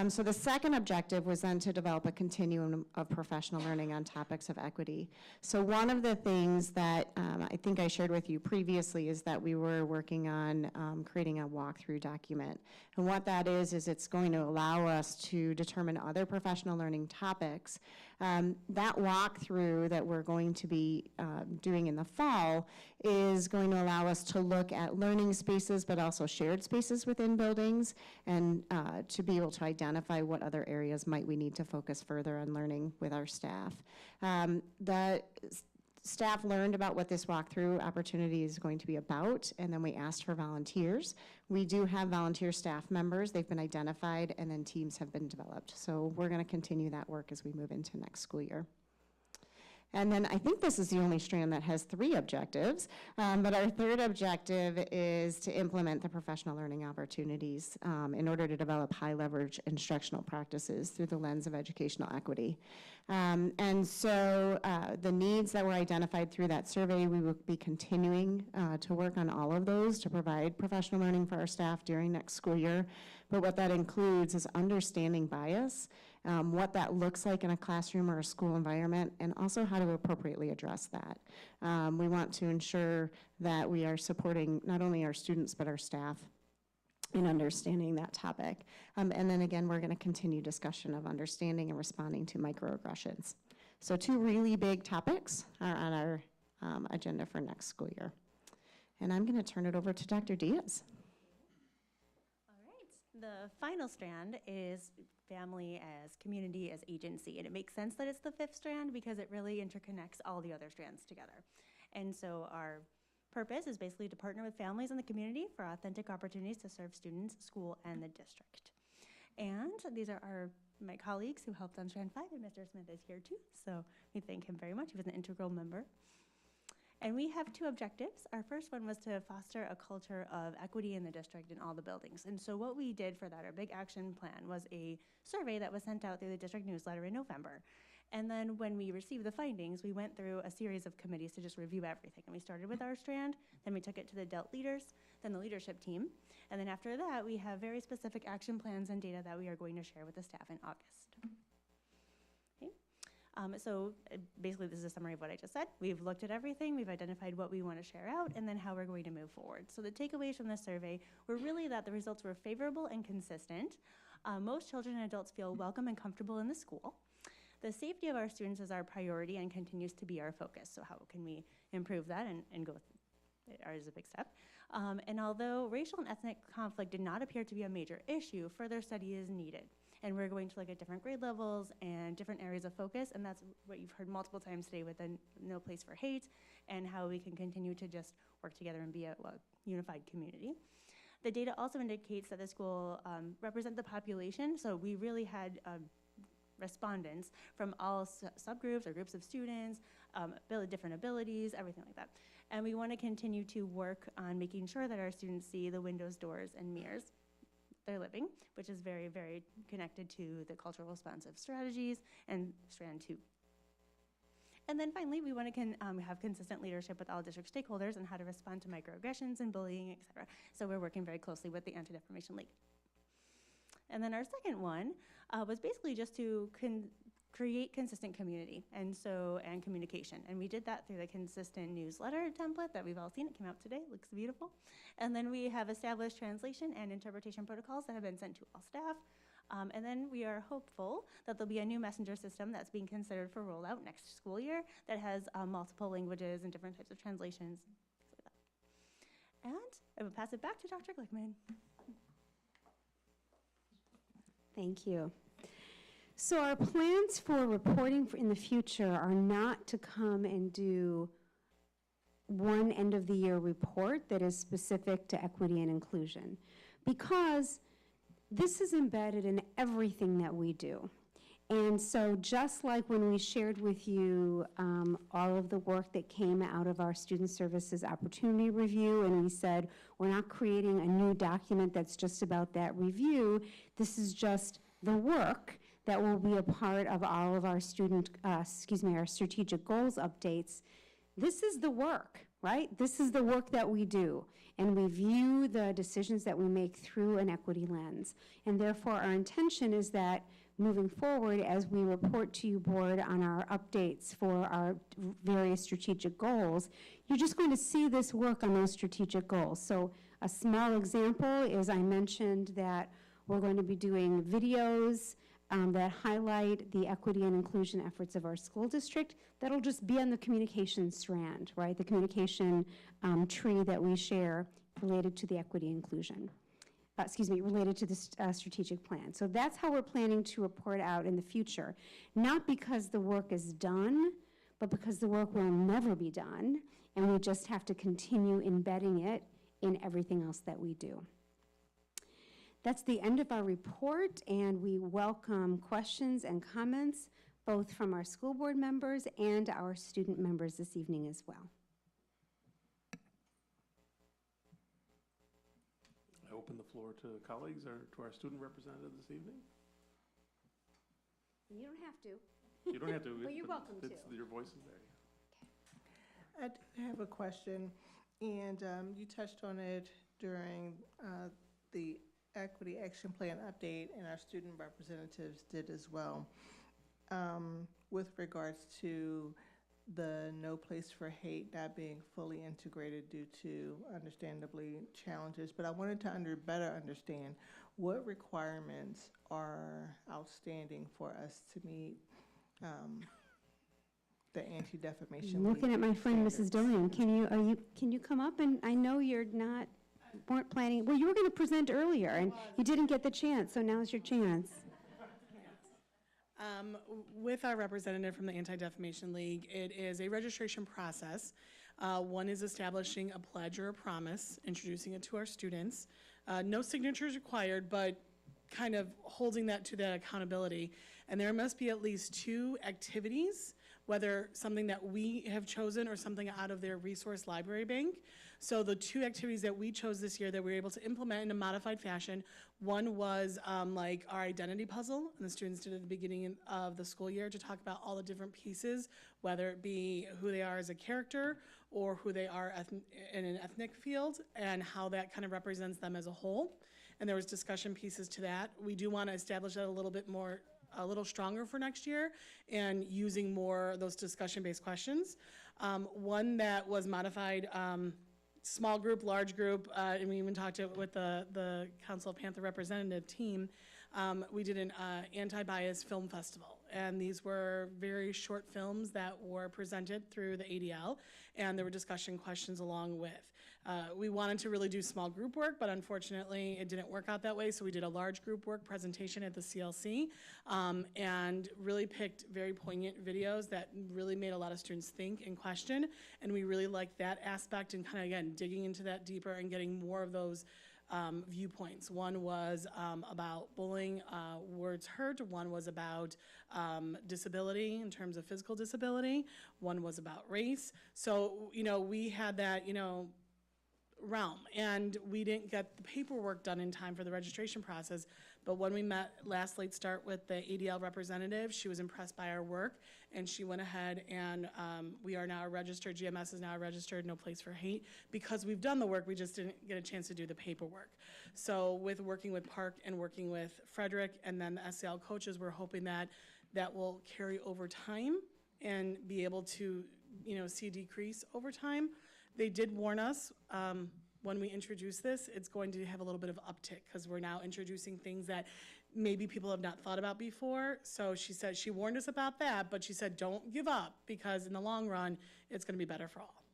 S12: So the second objective was then to develop a continuum of professional learning on topics of equity. So one of the things that I think I shared with you previously is that we were working on creating a walkthrough document. And what that is it's going to allow us to determine other professional learning topics. That walkthrough that we're going to be doing in the fall is going to allow us to look at learning spaces, but also shared spaces within buildings, and to be able to identify what other areas might we need to focus further on learning with our staff. The staff learned about what this walkthrough opportunity is going to be about, and then we asked for volunteers. We do have volunteer staff members. They've been identified, and then teams have been developed. So we're going to continue that work as we move into next school year. And then I think this is the only strand that has 3 objectives, but our third objective is to implement the professional learning opportunities in order to develop high leverage instructional practices through the lens of educational equity. And so the needs that were identified through that survey, we will be continuing to work on all of those to provide professional learning for our staff during next school year. But what that includes is understanding bias, what that looks like in a classroom or a school environment, and also how to appropriately address that. We want to ensure that we are supporting not only our students, but our staff in understanding that topic. And then again, we're gonna continue discussion of understanding and responding to microaggressions. So 2 really big topics are on our agenda for next school year. And I'm gonna turn it over to Dr. Diaz.
S13: The final strand is family as community as agency, and it makes sense that it's the 5th strand because it really interconnects all the other strands together. And so our purpose is basically to partner with families in the community for authentic opportunities to serve students, school, and the district. And these are my colleagues who helped on strand 5, and Mr. Smith is here too, so we thank him very much. He was an integral member. And we have 2 objectives. Our first one was to foster a culture of equity in the district in all the buildings. And so what we did for that, our big action plan, was a survey that was sent out through the district newsletter in November. And then when we received the findings, we went through a series of committees to just review everything. And we started with our strand, then we took it to the DELT leaders, then the leadership team. And then after that, we have very specific action plans and data that we are going to share with the staff in August. Basically, this is a summary of what I just said. We've looked at everything, we've identified what we want to share out, and then how we're going to move forward. So the takeaways from the survey were really that the results were favorable and consistent. Most children and adults feel welcome and comfortable in the school. The safety of our students is our priority and continues to be our focus. So how can we improve that and go is a big step. And although racial and ethnic conflict did not appear to be a major issue, further study is needed. And we're going to look at different grade levels and different areas of focus, and that's what you've heard multiple times today with the No Place for Hate, and how we can continue to just work together and be a unified community. The data also indicates that the school represent the population, so we really had respondents from all subgroups or groups of students, different abilities, everything like that. And we want to continue to work on making sure that our students see the windows, doors, and mirrors they're living, which is very, very connected to the cultural responsive strategies and strand 2. And then finally, we want to have consistent leadership with all district stakeholders on how to respond to microaggressions and bullying, et cetera. So we're working very closely with the Anti-Defamation League. And then our second one was basically just to create consistent community and communication. And we did that through the consistent newsletter template that we've all seen. It came out today, looks beautiful. And then we have established translation and interpretation protocols that have been sent to all staff. And then we are hopeful that there'll be a new messenger system that's being considered for rollout next school year that has multiple languages and different types of translations, things like that. And I will pass it back to Dr. Glickman.
S9: Thank you. So our plans for reporting in the future are not to come and do one end of the year report that is specific to equity and inclusion, because this is embedded in everything that we do. And so just like when we shared with you all of the work that came out of our Student Services Opportunity Review, and we said we're not creating a new document that's just about that review, this is just the work that will be a part of all of our our strategic goals updates. This is the work, right? This is the work that we do, and we view the decisions that we make through an equity lens. And therefore, our intention is that moving forward, as we report to you, board, on our updates for our various strategic goals, you're just going to see this work on those strategic goals. So a small example is I mentioned that we're going to be doing videos that highlight the equity and inclusion efforts of our school district. That'll just be on the communication strand, right? The communication tree that we share related to the equity inclusion. Related to the strategic plan. So that's how we're planning to report out in the future. Not because the work is done, but because the work will never be done, and we just have to continue embedding it in everything else that we do. That's the end of our report, and we welcome questions and comments both from our school board members and our student members this evening as well.
S1: I open the floor to colleagues or to our student representative this evening.
S9: You don't have to.
S1: You don't have to.
S9: But you're welcome to.
S1: Your voice is there.
S7: I do have a question, and you touched on it during the Equity Action Plan update, and our student representatives did as well, with regards to the No Place for Hate not being fully integrated due to, understandably, challenges. But I wanted to better understand what requirements are outstanding for us to meet the Anti-Defamation League
S9: Looking at my friend, Mrs.
S7: standards.
S9: Dillian, can you come up? And I know weren't planning, well, you were going to present earlier, and you didn't get the chance, so now's your chance.
S14: With our representative from the Anti-Defamation League, it is a registration process. One is establishing a pledge or a promise, introducing it to our students. No signatures required, but kind of holding that to that accountability. And there must be at least 2 activities, whether something that we have chosen or something out of their resource library bank. So the 2 activities that we chose this year that we were able to implement in a modified fashion, one was like our identity puzzle, and the students did at the beginning of the school year to talk about all the different pieces, whether it be who they are as a character or who they are in an ethnic field, and how that kind of represents them as a whole. And there was discussion pieces to that. We do want to establish that a little stronger for next year, and using more of those discussion-based questions. One that was modified, small group, large group, and we even talked with the Council of Panther representative team. We did an anti-bias film festival, and these were very short films that were presented through the ADL, and there were discussion questions along with. We wanted to really do small group work, but unfortunately it didn't work out that way, so we did a large group work presentation at the CLC, and really picked very poignant videos that really made a lot of students think and question, and we really liked that aspect, and kind of, again, digging into that deeper and getting more of those viewpoints. One was about bullying, words hurt. One was about disability in terms of physical disability. One was about race. So, we had that, realm. And we didn't get the paperwork done in time for the registration process. But when we met last late start with the ADL representative, she was impressed by our work, and she went ahead and we are now registered, GMS is now registered, No Place for Hate. Because we've done the work, we just didn't get a chance to do the paperwork. So with working with Park and working with Frederick and then the SEL coaches, we're hoping that that will carry over time and be able to, see a decrease over time. They did warn us when we introduce this, it's going to have a little bit of uptick because we're now introducing things that maybe people have not thought about before. So she said, she warned us about that, but she said, don't give up because in the long run, it's going to be better for all.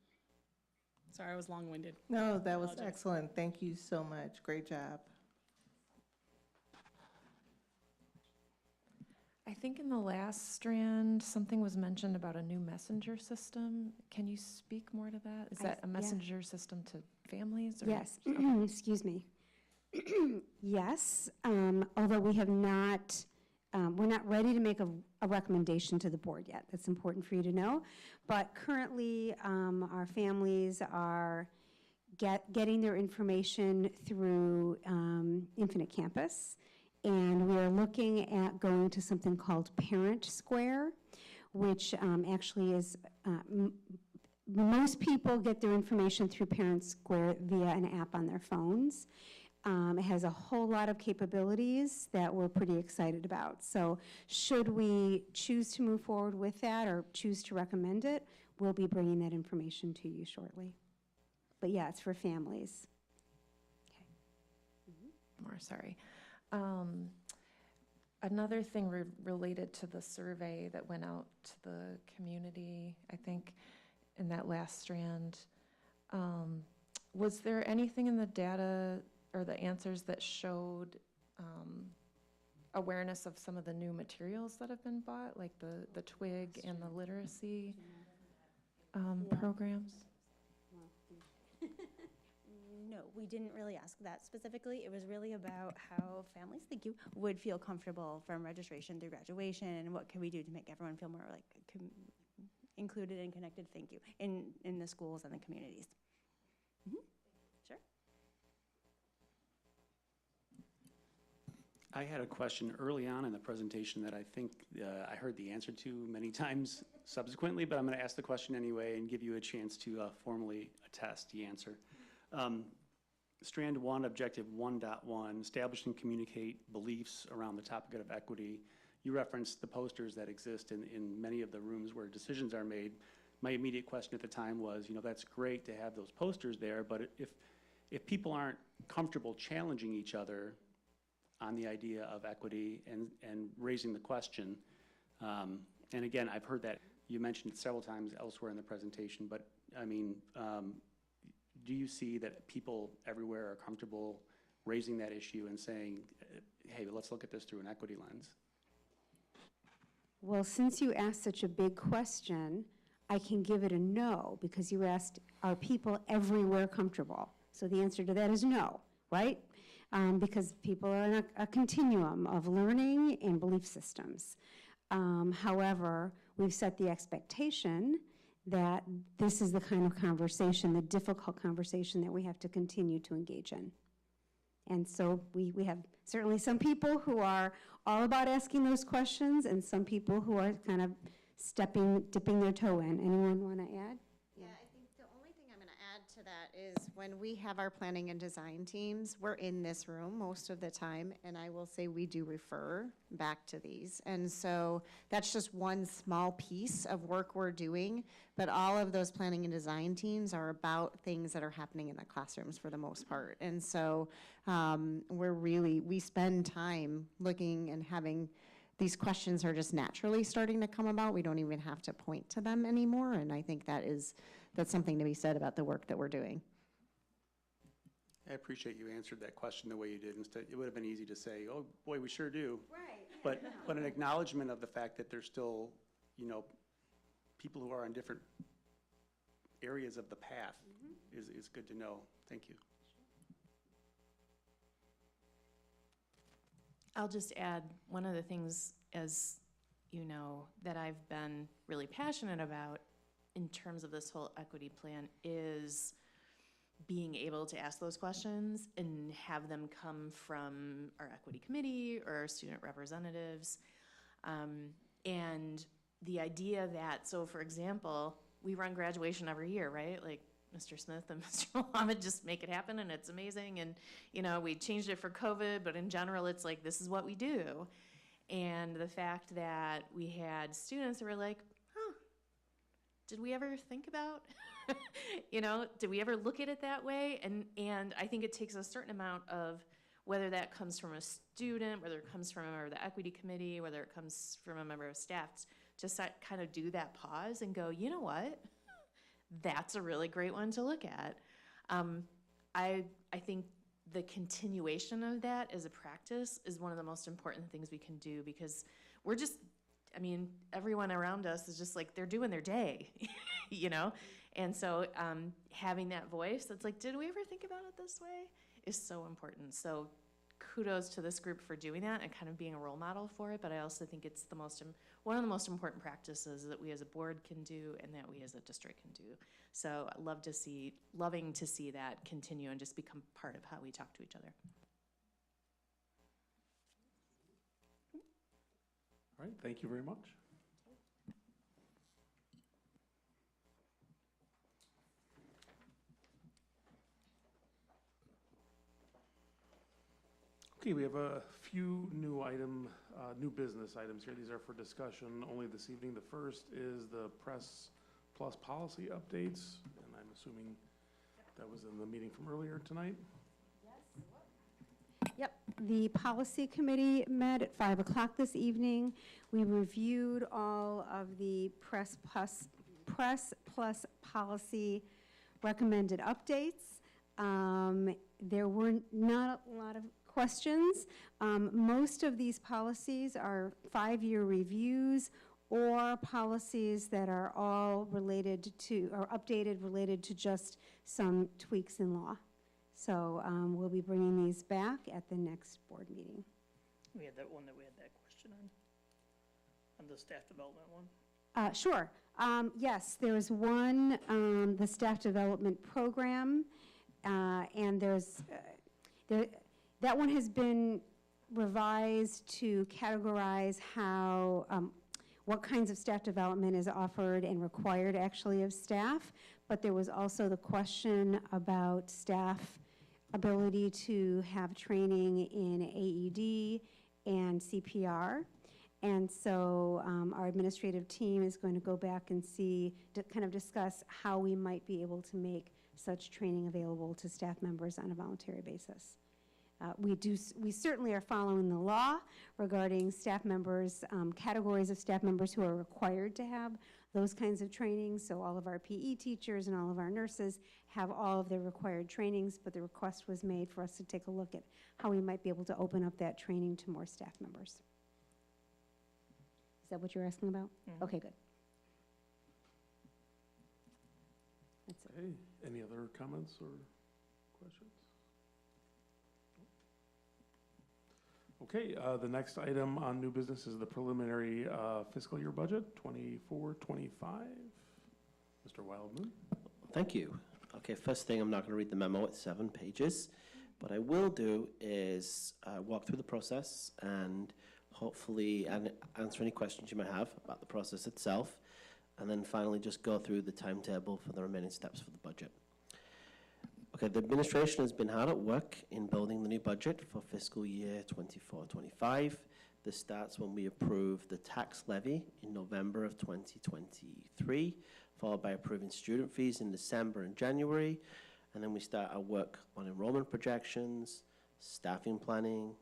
S14: Sorry, I was long-winded.
S7: No, that was
S14: Apologize.
S7: excellent. Thank you so much. Great job.
S10: I think in the last strand, something was mentioned about a new messenger system. Can you speak more to that? Is that a
S9: yeah.
S10: messenger system to families? Or?
S9: Yes, excuse me. Yes, although we have not, we're not ready to make a recommendation to the board yet. That's important for you to know. But currently, our families are getting their information through Infinite Campus. And we are looking at going to something called Parent Square, which actually is, most people get their information through Parent Square via an app on their phones. It has a whole lot of capabilities that we're pretty excited about. So should we choose to move forward with that or choose to recommend it, we'll be bringing that information to you shortly. But yeah, it's for families.
S10: More, sorry. Another thing related to the survey that went out to the community, I think, in that last strand, was there anything in the data or the answers that showed awareness of some of the new materials that have been bought, like the TWIG and the literacy programs?
S13: No, we didn't really ask that specifically. It was really about how families, thank you, would feel comfortable from registration through graduation, and what can we do to make everyone feel more like included and connected, thank you, in the schools and the communities. Sure.
S6: I had a question early on in the presentation that I think I heard the answer to many times subsequently, but I'm going to ask the question anyway and give you a chance to formally attest the answer. Strand 1, Objective 1.1, establish and communicate beliefs around the topic of equity. You referenced the posters that exist in many of the rooms where decisions are made. My immediate question at the time was, that's great to have those posters there, but if people aren't comfortable challenging each other on the idea of equity and raising the question, and again, I've heard that you mentioned it several times elsewhere in the presentation, but I mean, do you see that people everywhere are comfortable raising that issue and saying, hey, let's look at this through an equity lens?
S9: Well, since you asked such a big question, I can give it a no, because you asked, are people everywhere comfortable? So the answer to that is no, right? Because people are in a continuum of learning and belief systems. However, we've set the expectation that this is the kind of conversation, the difficult conversation that we have to continue to engage in. And so we have certainly some people who are all about asking those questions and some people who are kind of dipping their toe in. Anyone want to add?
S12: Yeah, I think the only thing I'm going to add to that is when we have our planning and design teams, we're in this room most of the time, and I will say we do refer back to these. And so that's just one small piece of work we're doing, but all of those planning and design teams are about things that are happening in the classrooms for the most part. And so we spend time looking and having these questions are just naturally starting to come about. We don't even have to point to them anymore, and I think that's something to be said about the work that we're doing.
S6: I appreciate you answered that question the way you did. Instead, it would have been easy to say, oh, boy, we sure do.
S13: Right.
S6: But an acknowledgement of the fact that there's still, people who are on different areas of the path is good to know. Thank you.
S10: I'll just add one of the things, as you know, that I've been really passionate about in terms of this whole equity plan is being able to ask those questions and have them come from our equity committee or our student representatives. And the idea that, so for example, we run graduation every year, right? Like Mr. Smith and Mr. Mohammed just make it happen and it's amazing. And, you know, we changed it for COVID, but in general, it's like, this is what we do. And the fact that we had students that were like, huh, did we ever think about, you know, did we ever look at it that way? And I think it takes a certain amount of, whether that comes from a student, whether it comes from a member of the equity committee, whether it comes from a member of staff, just kind of do that pause and go, you know what? That's a really great one to look at. I think the continuation of that as a practice is one of the most important things we can do, because we're just, I mean, everyone around us is just like, they're doing their day, you know? And so having that voice that's like, did we ever think about it this way, is so important. So kudos to this group for doing that and kind of being a role model for it, but I also think it's one of the most important practices that we as a board can do and that we as a district can do. So I loving to see that continue and just become part of how we talk to each other.
S1: All right, thank you very much. Okay, we have a few new business items here. These are for discussion only this evening. The first is the Press Plus policy updates, and I'm assuming that was in the meeting from earlier tonight.
S9: Yep, the policy committee met at 5 o'clock this evening. We reviewed all of the Press Plus policy recommended updates. There were not a lot of questions. Most of these policies are 5-year reviews or policies that are all related to, or updated related to just some tweaks in law. So we'll be bringing these back at the next board meeting.
S8: We had that one that we had that question on the staff development one.
S9: Sure. Yes, there's one, the staff development program, and there's, that one has been revised to categorize how, what kinds of staff development is offered and required actually of staff, but there was also the question about staff ability to have training in AED and CPR. And so our administrative team is going to go back and see, to kind of discuss how we might be able to make such training available to staff members on a voluntary basis. We certainly are following the law regarding staff members, categories of staff members who are required to have those kinds of trainings. So all of our PE teachers and all of our nurses have all of their required trainings, but the request was made for us to take a look at how we might be able to open up that training to more staff members. Is that what you're asking about?
S8: Mm-hmm.
S9: Okay, good. That's it.
S1: Okay, any other comments or questions? Okay, the next item on new business is the preliminary fiscal year budget, 24-25. Mr. Wildman.
S15: Thank you. Okay, first thing, I'm not going to read the memo, it's 7 pages. What I will do is walk through the process and hopefully answer any questions you might have about the process itself, and then finally just go through the timetable for the remaining steps for the budget. Okay, the administration has been hard at work in building the new budget for fiscal year 24-25. This starts when we approve the tax levy in November of 2023, followed by approving student fees in December and January, and then we start our work on enrollment projections, staffing planning,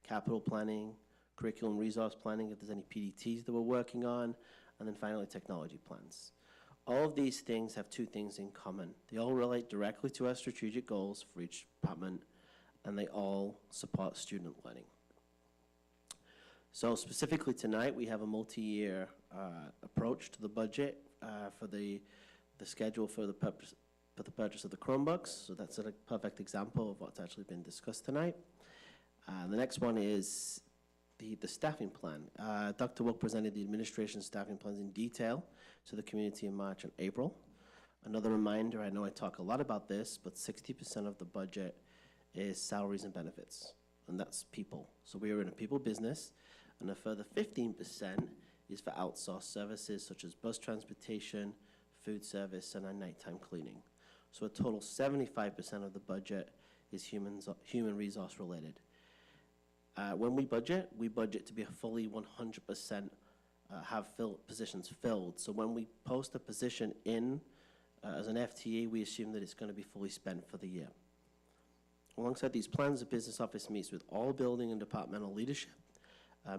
S15: capital planning, curriculum resource planning if there's any PDTs that we're working on, and then finally technology plans. All of these things have 2 things in common. They all relate directly to our strategic goals for each department, and they all support student learning. So specifically tonight, we have a multi-year approach to the budget for the schedule for the purchase of the Chromebooks. So that's a perfect example of what's actually been discussed tonight. The next one is the staffing plan. Dr. Wilk presented the administration staffing plans in detail to the community in March and April. Another reminder, I know I talk a lot about this, but 60% of the budget is salaries and benefits, and that's people. So we are in a people business, and a further 15% is for outsourced services such as bus transportation, food service, and our nighttime cleaning. So a total 75% of the budget is human resource related. When we budget to be a fully 100% have positions filled. So when we post a position in as an FTE, we assume that it's going to be fully spent for the year. Alongside these plans, the business office meets with all building and departmental leadership.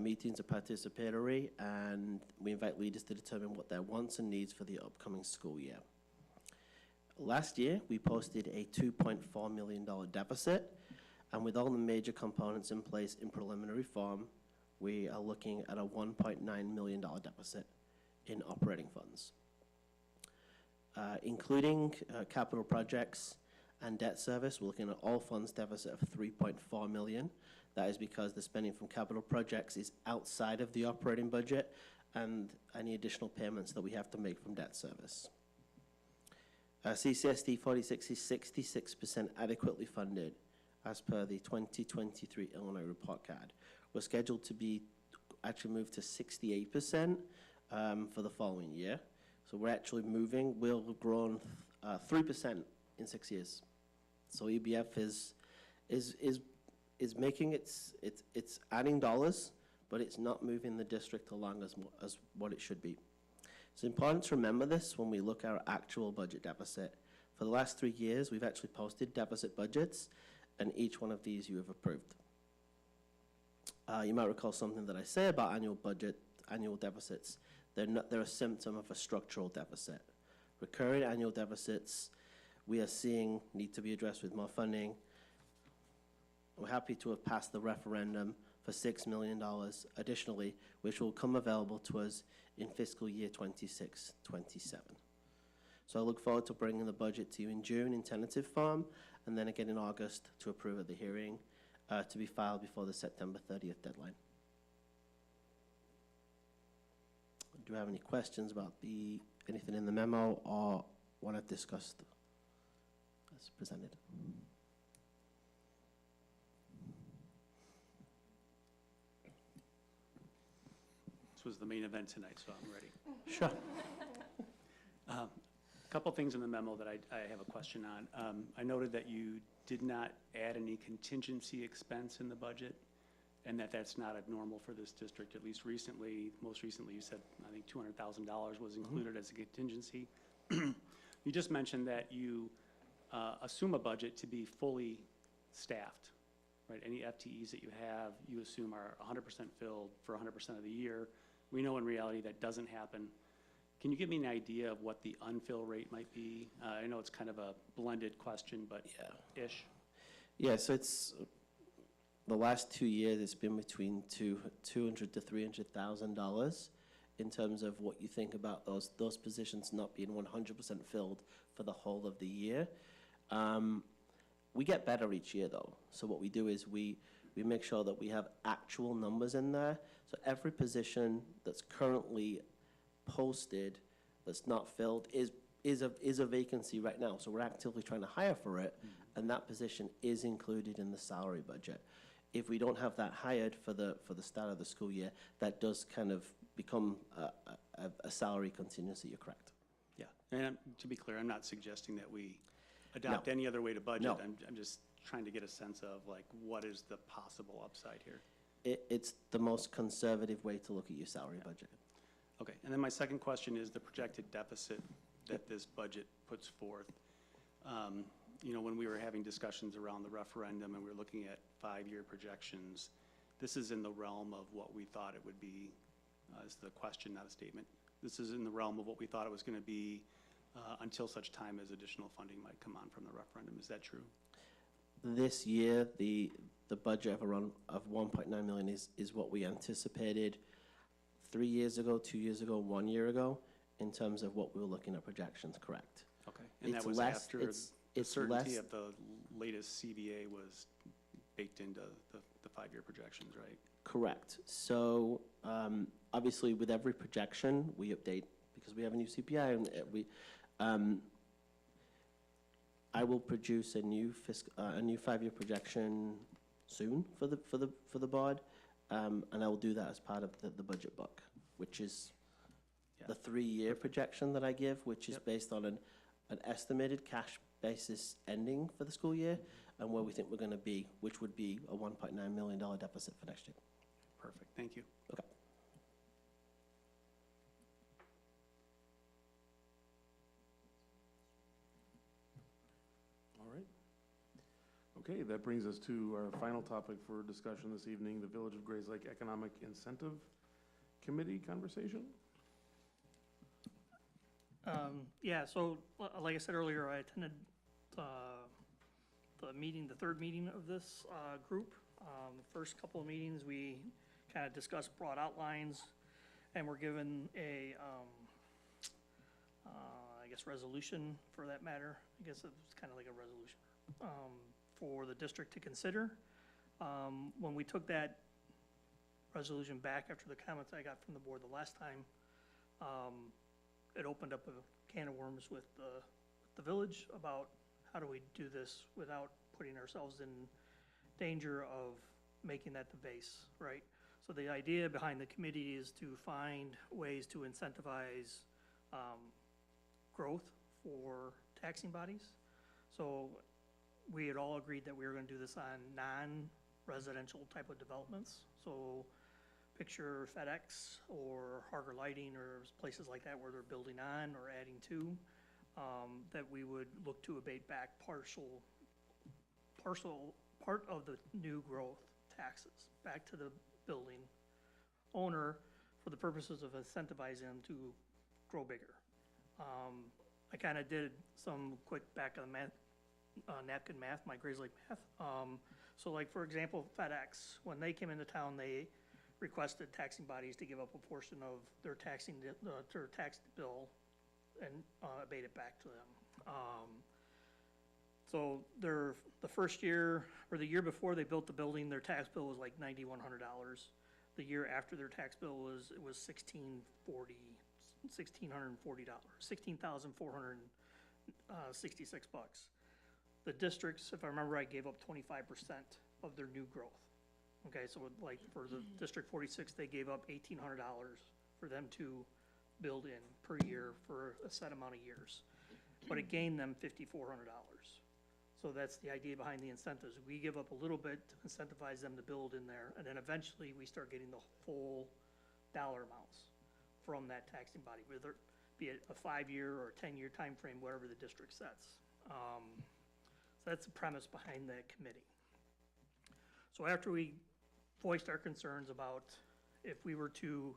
S15: Meetings are participatory, and we invite leaders to determine what their wants and needs for the upcoming school year. Last year, we posted a $2.4 million deficit, and with all the major components in place in preliminary form, we are looking at a $1.9 million deficit in operating funds. Including capital projects and debt service, we're looking at all funds deficit of $3.4 million. That is because the spending from capital projects is outside of the operating budget and any additional payments that we have to make from debt service. CCSD 46 is 66% adequately funded as per the 2023 Illinois report card. We're scheduled to be actually moved to 68% for the following year. So we're actually moving. We'll have grown 3% in 6 years. So EBF is making it's adding dollars, but it's not moving the district along as what it should be. It's important to remember this when we look at our actual budget deficit. For the last 3 years, we've actually posted deficit budgets, and each one of these you have approved. You might recall something that I say about annual deficits. They're a symptom of a structural deficit. Recurring annual deficits we are seeing need to be addressed with more funding. We're happy to have passed the referendum for $6 million additionally, which will come available to us in fiscal year 26-27. So I look forward to bringing the budget to you in June in tentative form, and then again in August to approve at the hearing to be filed before the September 30th deadline. Do you have any questions about anything in the memo or what I've discussed as presented?
S6: This was the main event tonight, so I'm ready.
S15: Sure.
S6: A couple things in the memo that I have a question on. I noted that you did not add any contingency expense in the budget, and that's not abnormal for this district, at least recently. Most recently, you said, I think, $200,000 was included as a contingency. You just mentioned that you assume a budget to be fully staffed, right? Any FTEs that you have, you assume are 100% filled for 100% of the year. We know in reality that doesn't happen. Can you give me an idea of what the unfill rate might be? I know it's kind of a blended question, but yeah. Ish.
S15: Yeah, so it's the last 2 years, it's been between $200,000 to $300,000 in terms of what you think about those positions not being 100% filled for the whole of the year. We get better each year, though. So what we do is we make sure that we have actual numbers in there. So every position that's currently posted that's not filled is a vacancy right now. So we're actively trying to hire for it, and that position is included in the salary budget. If we don't have that hired for the start of the school year, that does kind of become a salary contingency. You're correct.
S6: Yeah, and to be clear, I'm not suggesting that we adopt any other way to budget.
S15: No.
S6: I'm just trying to get a sense of like what is the possible upside here.
S15: It's the most conservative way to look at your salary budget.
S6: Okay, and then my second question is the projected deficit that this budget puts forth. You know, when we were having discussions around the referendum and we were looking at 5-year projections, this is in the realm of what we thought it would be, is the question, not a statement. This is in the realm of what we thought it was going to be until such time as additional funding might come on from the referendum. Is that true?
S15: This year, the budget of $1.9 million is what we anticipated 3 years ago, 2 years ago, 1 year ago, in terms of what we were looking at projections, correct.
S6: Okay, and that was after the certainty of the latest CBA was baked into the 5-year projections, right?
S15: Correct. So obviously with every projection, we update because we have a new CPI, and I will produce a new a new 5-year projection soon for the board, and I will do that as part of the budget book, which is the 3-year projection that I give, which is based on an estimated cash basis ending for the school year and where we think we're going to be, which would be a $1.9 million deficit for next year.
S6: Perfect, thank you.
S15: Okay.
S1: All right. Okay, that brings us to our final topic for discussion this evening, the Village of Grayslake Economic Incentive Committee conversation.
S8: Yeah, so like I said earlier, I attended the meeting, the third meeting of this group. The first couple of meetings, we kind of discussed broad outlines, and we're given a, I guess, resolution for that matter. I guess it's kind of like a resolution for the district to consider. When we took that resolution back after the comments I got from the board the last time, it opened up a can of worms with the village about how do we do this without putting ourselves in danger of making that the base, right? So the idea behind the committee is to find ways to incentivize growth for taxing bodies. So we had all agreed that we were going to do this on non-residential type of developments. So picture FedEx or Harger Lighting or places like that where they're building on or adding to, that we would look to abate back part of the new growth taxes back to the building owner for the purposes of incentivizing them to grow bigger. I kind of did some quick back of the math, napkin math, my Grayslake math. So like, for example, FedEx, when they came into town, they requested taxing bodies to give up a portion of their tax bill and abate it back to them. So the first year, or the year before they built the building, their tax bill was like $9,100. The year after their tax bill was $1,640, $16,466. The districts, if I remember right, gave up 25% of their new growth. Okay, so like for the District 46, they gave up $1,800 for them to build in per year for a set amount of years. But it gained them $5,400. So that's the idea behind the incentives. We give up a little bit to incentivize them to build in there, and then eventually we start getting the full dollar amounts from that taxing body, whether it be it a 5-year or a 10-year time frame, whatever the district sets. So that's the premise behind that committee. So after we voiced our concerns about if we were to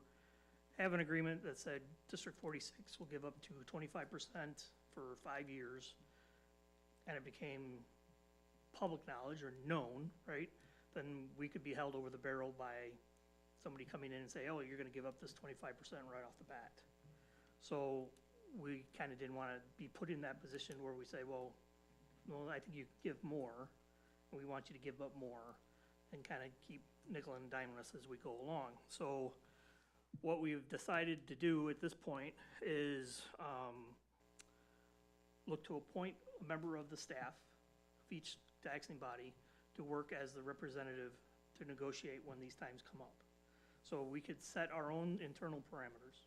S8: have an agreement that said District 46 will give up to 25% for 5 years, and it became public knowledge or known, right, then we could be held over the barrel by somebody coming in and say, oh, you're going to give up this 25% right off the bat. So we kind of didn't want to be put in that position where we say, well, I think you give more, and we want you to give up more, and kind of keep nickel and diming us as we go along. So what we've decided to do at this point is look to appoint a member of the staff of each taxing body to work as the representative to negotiate when these times come up. So we could set our own internal parameters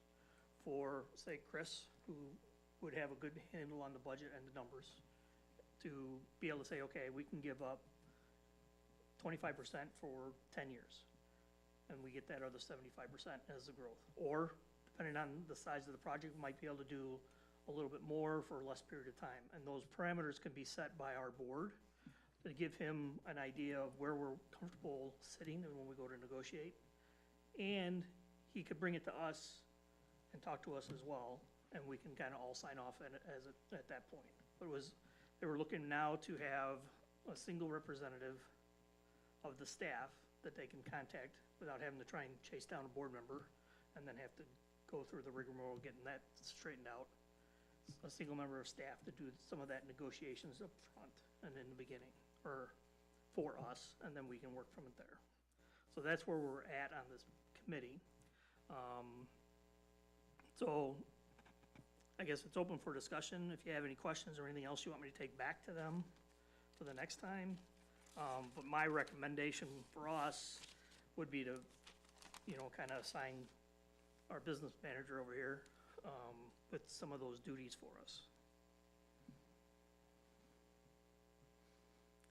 S8: for, say, Chris, who would have a good handle on the budget and the numbers, to be able to say, okay, we can give up 25% for 10 years, and we get that other 75% as the growth. Or, depending on the size of the project, we might be able to do a little bit more for a less period of time. And those parameters can be set by our board to give him an idea of where we're comfortable sitting and when we go to negotiate. And he could bring it to us and talk to us as well, and we can kind of all sign off at that point. But they were looking now to have a single representative of the staff that they can contact without having to try and chase down a board member and then have to go through the rigmarole of getting that straightened out. A single member of staff to do some of that negotiations up front and in the beginning, or for us, and then we can work from it there. So that's where we're at on this committee. So I guess it's open for discussion. If you have any questions or anything else you want me to take back to them for the next time. But my recommendation for us would be to, you know, kind of assign our business manager over here with some of those duties for us.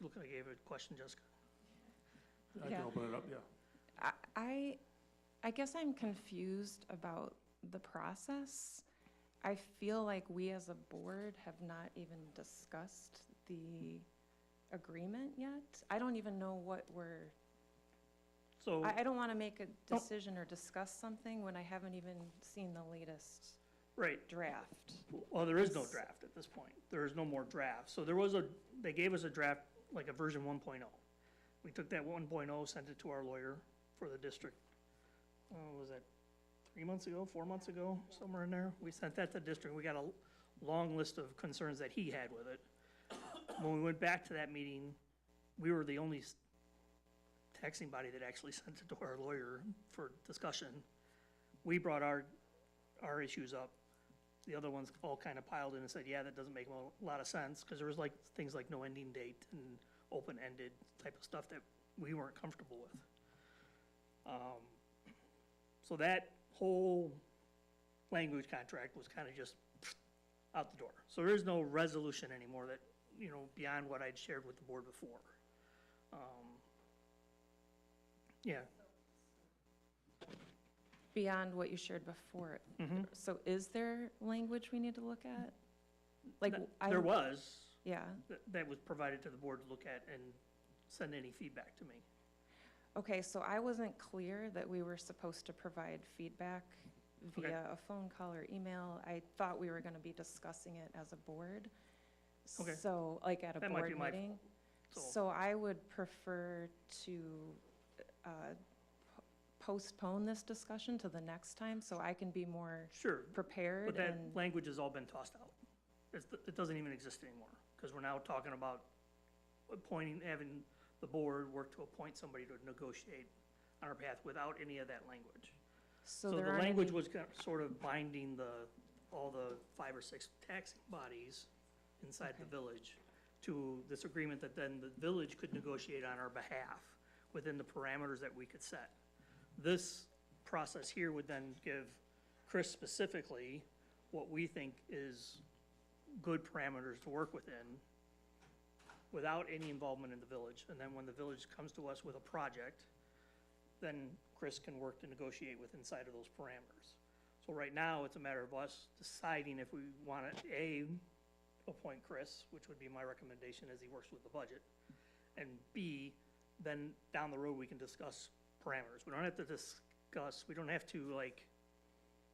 S8: Look, I gave a question, Jessica.
S1: I can
S11: Yeah.
S1: open it up, yeah.
S11: I guess I'm confused about the process. I feel like we as a board have not even discussed the agreement yet. I don't even know what we're,
S8: So,
S11: I don't want to make a decision or discuss something when I haven't even seen the latest
S8: right,
S11: draft.
S8: well, there is no draft at this point. There is no more draft. So they gave us a draft, like a version 1.0. We took that 1.0, sent it to our lawyer for the district. Was that 3 months ago, 4 months ago, somewhere in there? We sent that to the district. We got a long list of concerns that he had with it. When we went back to that meeting, we were the only taxing body that actually sent it to our lawyer for discussion. We brought our issues up. The other ones all kind of piled in and said, yeah, that doesn't make a lot of sense, because there was like things like no ending date and open-ended type of stuff that we weren't comfortable with. So that whole language contract was kind of just out the door. So there is no resolution anymore that, you know, beyond what I'd shared with the board before. Yeah.
S11: Beyond what you shared before.
S8: Mhm.
S11: So is there language we need to look at? Like,
S8: There was,
S11: Yeah.
S8: that was provided to the board to look at and send any feedback to me.
S11: Okay, so I wasn't clear that we were supposed to provide feedback via a phone call or email. I thought we were gonna be discussing it as a board.
S8: Okay.
S11: So, like at a
S8: That might be
S11: board
S8: my
S11: meeting.
S8: fault.
S11: So I would prefer to postpone this discussion to the next time, so I can be more
S8: Sure,
S11: prepared
S8: but that
S11: and,
S8: language has all been tossed out. It doesn't even exist anymore, because we're now talking about having the board work to appoint somebody to negotiate on our behalf without any of that language.
S11: so
S8: So
S11: there
S8: the
S11: aren't
S8: language
S11: any,
S8: was sort of binding all the 5 or 6 taxing bodies inside the
S11: Okay.
S8: village to this agreement that then the village could negotiate on our behalf within the parameters that we could set. This process here would then give Chris specifically what we think is good parameters to work within without any involvement in the village. And then when the village comes to us with a project, then Chris can work to negotiate with inside of those parameters. So right now, it's a matter of us deciding if we want to, A, appoint Chris, which would be my recommendation as he works with the budget, and B, then down the road, we can discuss parameters. We don't have to we don't have to like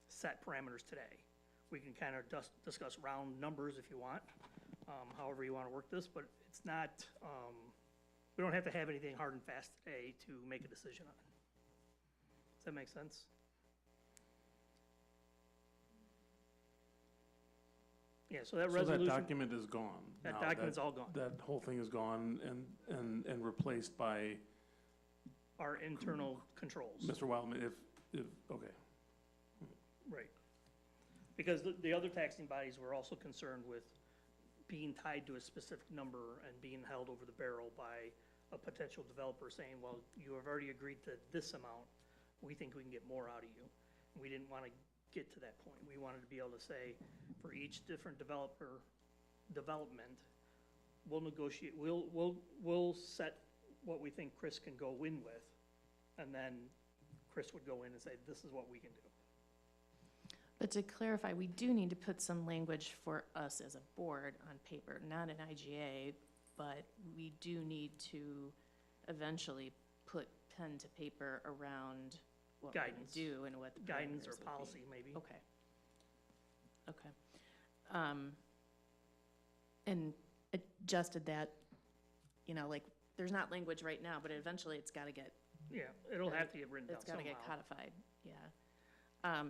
S8: set parameters today. We can kind of discuss round numbers if you want, however you want to work this, but it's not, we don't have to have anything hard and fast today to make a decision on. Does that make sense? Yeah, so that
S1: So that
S8: resolution,
S1: document is gone.
S8: that
S1: now.
S8: document's all gone.
S1: That whole thing is gone and replaced by
S8: Our internal controls.
S1: Mr. Wildman, okay.
S8: Right. Because the other taxing bodies were also concerned with being tied to a specific number and being held over the barrel by a potential developer saying, well, you have already agreed to this amount, we think we can get more out of you. And we didn't want to get to that point. We wanted to be able to say, for each different development, we'll negotiate, we'll set what we think Chris can go in with, and then Chris would go in and say, this is what we can do.
S10: But to clarify, we do need to put some language for us as a board on paper, not an IGA, but we do need to eventually put pen to paper around what we're
S8: Guidance.
S10: gonna do and what the
S8: Guidance
S10: parameters
S8: or
S10: would be.
S8: policy, maybe.
S10: Okay. Okay. And adjusted that, you know, like, there's not language right now, but eventually it's gotta get,
S8: Yeah, it'll have to get written down
S10: it's gotta
S8: somehow.
S10: get codified, yeah.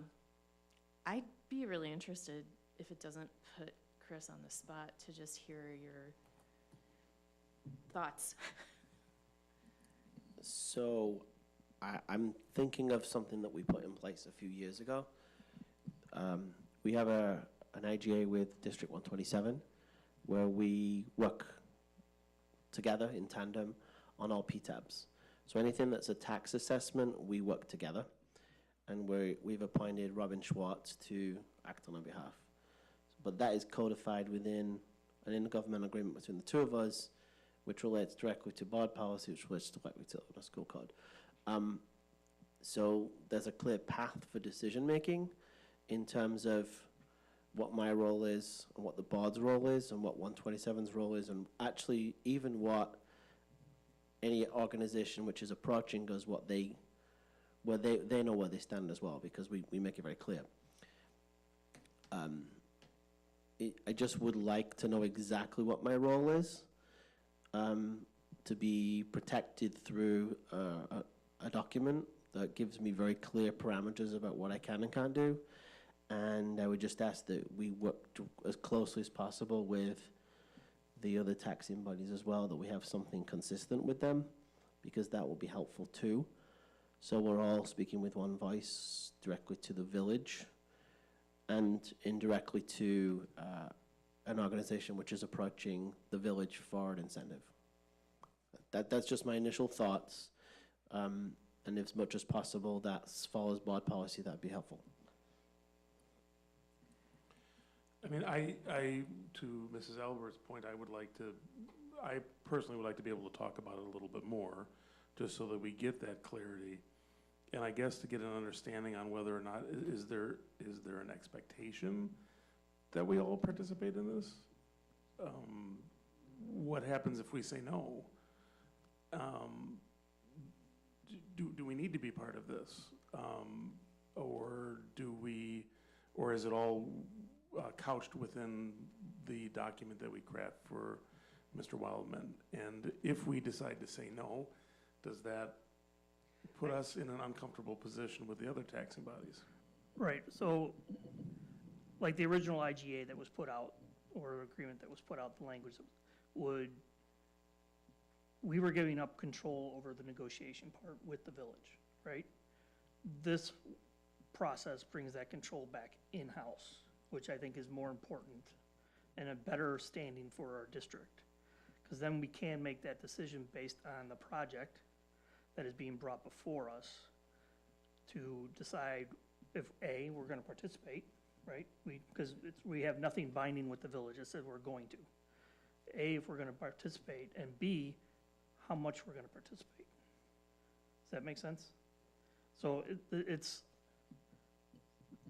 S10: I'd be really interested, if it doesn't put Chris on the spot, to just hear your thoughts.
S15: So I'm thinking of something that we put in place a few years ago. We have a an IGA with District 127, where we work together in tandem on all PTABs. So anything that's a tax assessment, we work together. And we've appointed Robin Schwartz to act on our behalf. But that is codified within an intergovernmental agreement between the two of us, which relates directly to board policy, which relates directly to the school code. So there's a clear path for decision-making in terms of what my role is, and what the board's role is, and what 127's role is, and actually even what any organization which is approaching us, what they know where they stand as well, because we make it very clear. I just would like to know exactly what my role is, to be protected through a document that gives me very clear parameters about what I can and can't do. And I would just ask that we work as closely as possible with the other taxing bodies as well, that we have something consistent with them, because that will be helpful too. So we're all speaking with one voice directly to the village and indirectly to an organization which is approaching the village for an incentive. That's just my initial thoughts. And as much as possible, that follows board policy, that'd be helpful.
S1: I mean, to Mrs. Albert's point, I personally would like to be able to talk about it a little bit more, just so that we get that clarity. And I guess to get an understanding on whether or not, is there an expectation that we all participate in this? What happens if we say no? Do we need to be part of this? Or is it all couched within the document that we craft for Mr. Wildman? And if we decide to say no, does that put us in an uncomfortable position with the other taxing bodies?
S8: Right, so, like the original IGA that was put out, or agreement that was put out, the language we were giving up control over the negotiation part with the village, right? This process brings that control back in-house, which I think is more important and a better standing for our district. Because then we can make that decision based on the project that is being brought before us to decide if A, we're gonna participate, right? Because we have nothing binding with the village that said we're going to. A, if we're gonna participate, and B, how much we're gonna participate. Does that make sense? So it's,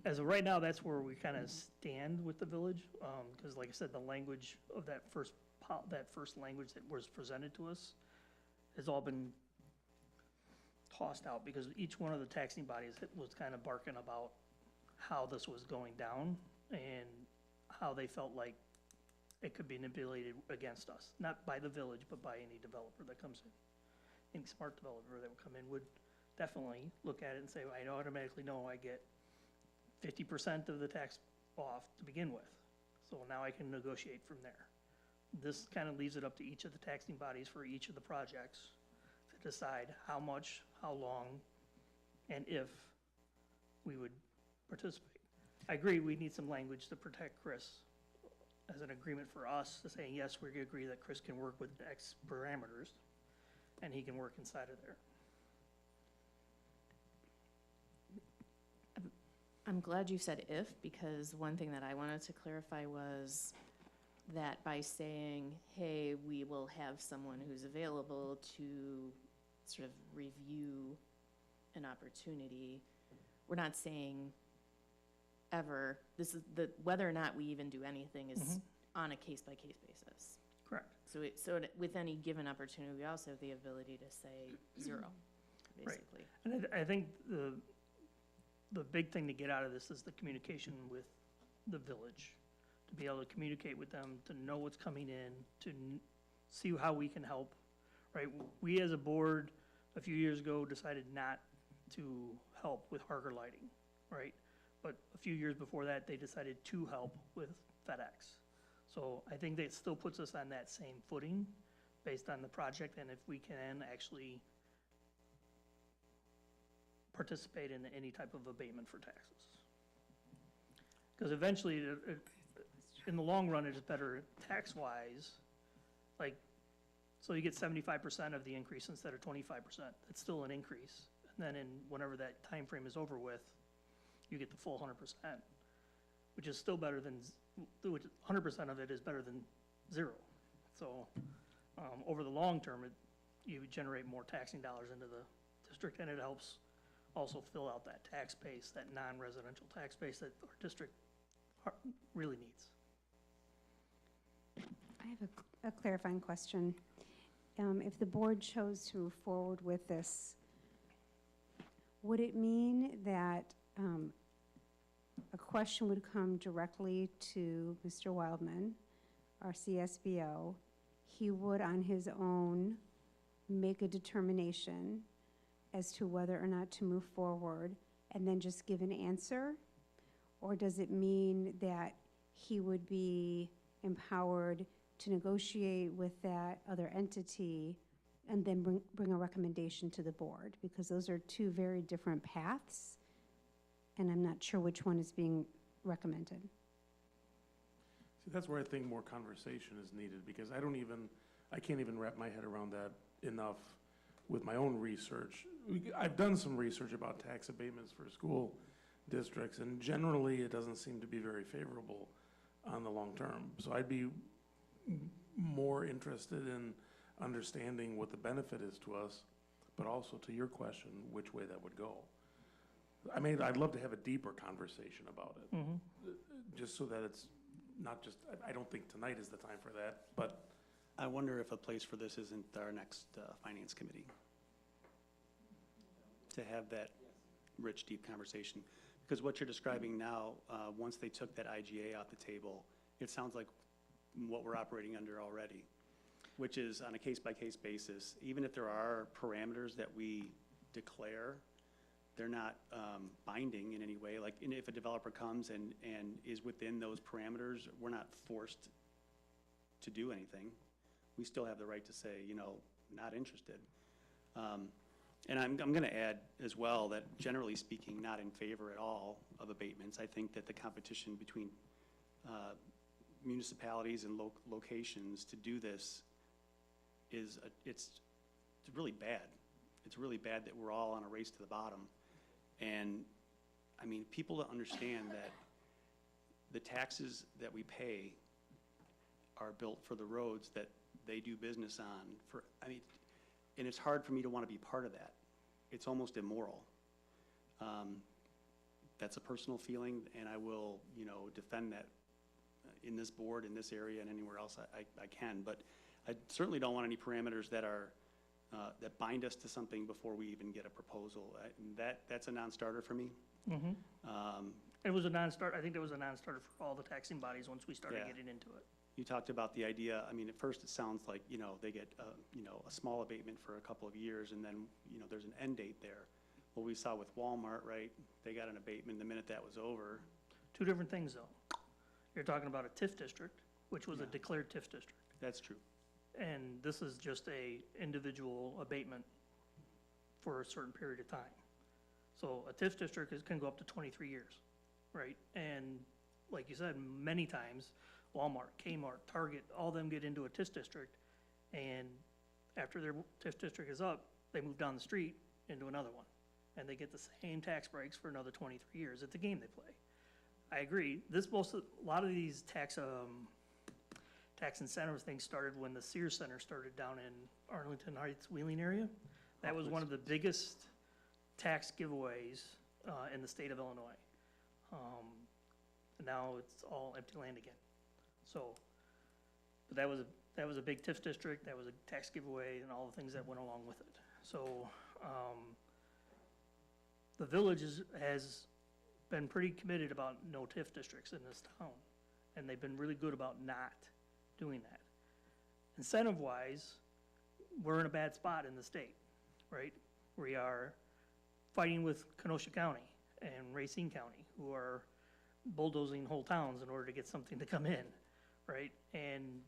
S8: as of right now, that's where we kind of stand with the village, because like I said, the language of that first language that was presented to us has all been tossed out, because each one of the taxing bodies was kind of barking about how this was going down and how they felt like it could be manipulated against us, not by the village, but by any developer that comes in. Any smart developer that would come in would definitely look at it and say, I automatically know I get 50% of the tax off to begin with, so now I can negotiate from there. This kind of leaves it up to each of the taxing bodies for each of the projects to decide how much, how long, and if we would participate. I agree, we need some language to protect Chris as an agreement for us to say, yes, we agree that Chris can work with X parameters and he can work inside of there.
S10: I'm glad you said if, because one thing that I wanted to clarify was that by saying, hey, we will have someone who's available to sort of review an opportunity, we're not saying ever, this is whether or not we even do anything is on a case-by-case basis.
S8: Correct.
S10: So with any given opportunity, we also have the ability to say zero, basically.
S8: Right. And I think the big thing to get out of this is the communication with the village, to be able to communicate with them, to know what's coming in, to see how we can help, right? We as a board, a few years ago, decided not to help with Harger lighting, right? But a few years before that, they decided to help with FedEx. So I think that still puts us on that same footing based on the project, and if we can actually participate in any type of abatement for taxes. Because eventually, in the long run, it is better tax-wise, like, so you get 75% of the increase instead of 25%. It's still an increase. And then whenever that time frame is over with, you get the full 100%, which is still better than, 100% of it is better than zero. So, over the long term, you would generate more taxing dollars into the district, and it helps also fill out that tax base, that non-residential tax base that our district really needs.
S9: I have a clarifying question. If the board chose to move forward with this, would it mean that a question would come directly to Mr. Wildman, our CSBO? He would, on his own, make a determination as to whether or not to move forward and then just give an answer? Or does it mean that he would be empowered to negotiate with that other entity and then bring a recommendation to the board? Because those are two very different paths, and I'm not sure which one is being recommended.
S1: See, that's where I think more conversation is needed, because I can't even wrap my head around that enough with my own research. I've done some research about tax abatements for school districts, and generally it doesn't seem to be very favorable on the long term. So I'd be more interested in understanding what the benefit is to us, but also to your question, which way that would go. I mean, I'd love to have a deeper conversation about it, just so that it's not just, I don't think tonight is the time for that, but
S6: I wonder if a place for this isn't our next finance committee, to have that rich, deep conversation. Because what you're describing now, once they took that IGA off the table, it sounds like what we're operating under already, which is on a case-by-case basis. Even if there are parameters that we declare, they're not binding in any way. Like, if a developer comes and is within those parameters, we're not forced to do anything. We still have the right to say, not interested. And I'm going to add as well that, generally speaking, not in favor at all of abatements. I think that the competition between municipalities and locations to do this it's really bad. It's really bad that we're all on a race to the bottom. And I mean, people to understand that the taxes that we pay are built for the roads that they do business on. And it's hard for me to want to be part of that. It's almost immoral. That's a personal feeling, and I will, defend that in this board, in this area, and anywhere else I can. But I certainly don't want any parameters that are that bind us to something before we even get a proposal. That's a non-starter for me.
S8: It was a non-starter. I think it was a non-starter for all the taxing bodies once we started getting into it.
S6: You talked about the idea, at first it sounds like, they get, a small abatement for a couple of years, and then, there's an end date there. Well, we saw with Walmart, right, they got an abatement the minute that was over.
S8: Two different things, though. You're talking about a TIF district, which was a declared TIF district.
S6: That's true.
S8: And this is just a individual abatement for a certain period of time. So a TIF district can go up to 23 years, right? And like you said, many times, Walmart, Kmart, Target, all of them get into a TIF district, and after their TIF district is up, they move down the street into another one, and they get the same tax breaks for another 23 years. It's a game they play. I agree. A lot of these tax incentive things started when the Sears Center started down in Arlington Heights, Wheeling area. That was one of the biggest tax giveaways in the state of Illinois. And now it's all empty land again. So, but that was a big TIF district. That was a tax giveaway and all the things that went along with it. So, the village has been pretty committed about no TIF districts in this town, and they've been really good about not doing that. Incentive-wise, we're in a bad spot in the state, right? We are fighting with Kenosha County and Racine County, who are bulldozing whole towns in order to get something to come in, right? And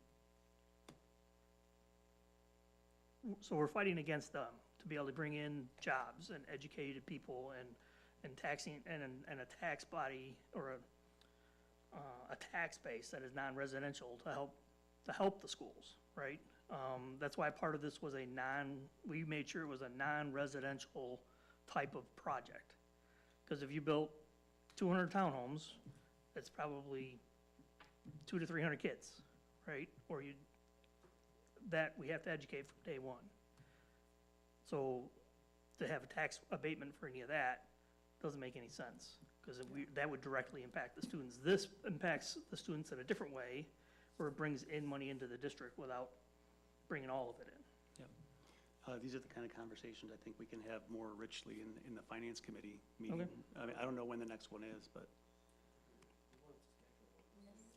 S8: so we're fighting against them to be able to bring in jobs and educated people and taxing and a tax body or a tax base that is non-residential to help the schools, right? That's why part of this was we made sure it was a non-residential type of project. Because if you built 200 townhomes, that's probably 200 to 300 kids, right? That we have to educate from day one. So to have a tax abatement for any of that doesn't make any sense, because that would directly impact the students. This impacts the students in a different way, where it brings in money into the district without bringing all of it in.
S6: These are the kind of conversations I think we can have more richly in the finance committee meeting.
S8: Okay.
S6: I mean, I don't know when the next one is, but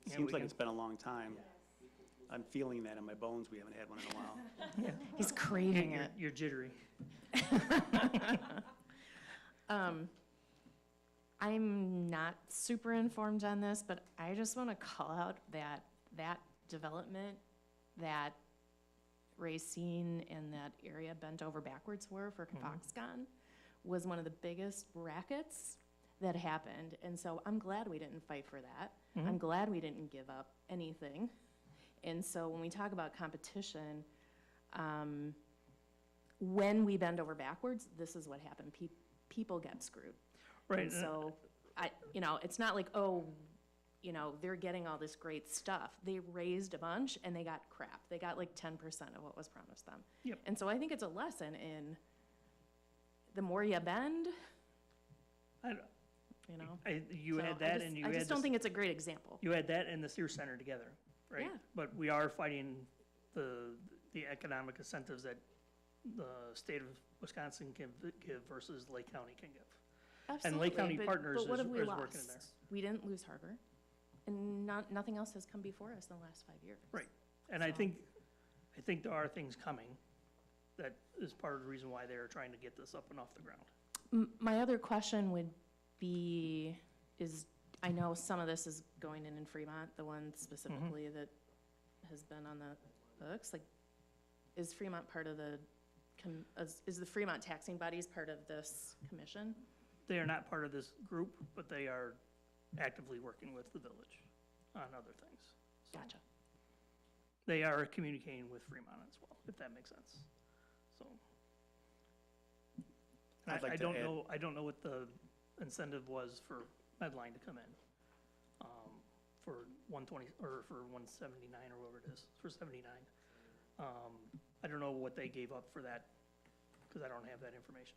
S8: Yeah,
S6: seems
S8: we
S6: like
S8: can-
S6: it's been a long time. I'm feeling that in my bones. We haven't had one in a while.
S10: He's craving it.
S8: You're jittery.
S10: I'm not super informed on this, but I just want to call out that development that Racine and that area bent over backwards for Foxconn was one of the biggest rackets that happened. And so I'm glad we didn't fight for that. I'm glad we didn't give up anything. And so when we talk about competition, when we bend over backwards, this is what happened. People get screwed.
S8: Right.
S10: And so, it's not like, oh, they're getting all this great stuff. They raised a bunch and they got crap. They got like 10% of what was promised them.
S8: Yep.
S10: And so I think it's a lesson in the more you bend,
S8: You
S10: So
S8: had that, and you
S10: I
S8: had
S10: just don't think it's a great example.
S8: You had that and the Sears Center together, right?
S10: Yeah.
S8: But we are fighting the economic incentives that the state of Wisconsin can give versus Lake County can give. And Lake County
S10: Absolutely,
S8: Partners
S10: but what have we
S8: is working in there.
S10: lost? We didn't lose Harbor, and nothing else has come before us in the last 5 years.
S8: Right. And I think there are things coming that is part of the reason why they're trying to get this up and off the ground.
S10: My other question would be, I know some of this is going in Fremont, the one specifically that has been on the books, like, is Fremont part of is the Fremont taxing bodies part of this commission?
S8: They are not part of this group, but they are actively working with the village on other things. So
S10: Gotcha.
S8: They are communicating with Fremont as well, if that makes sense. So.
S6: I'd like
S8: I
S6: to
S8: don't
S6: add-
S8: know, I don't know what the incentive was for Medline to come in, for 120, or for 179, or whatever it is, for 79. I don't know what they gave up for that, because I don't have that information.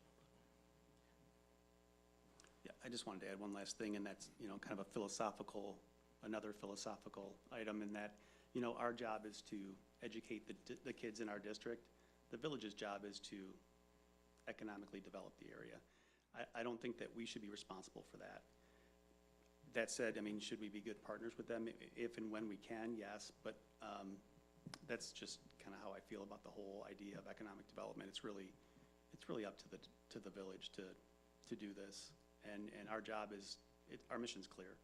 S6: Yeah, I just wanted to add one last thing, and that's, kind of another philosophical item in that, our job is to educate the kids in our district. The village's job is to economically develop the area. I don't think that we should be responsible for that. That said, should we be good partners with them? If and when we can, yes, but that's just kind of how I feel about the whole idea of economic development. It's really up to the village to do this. And our job is, our mission's clear.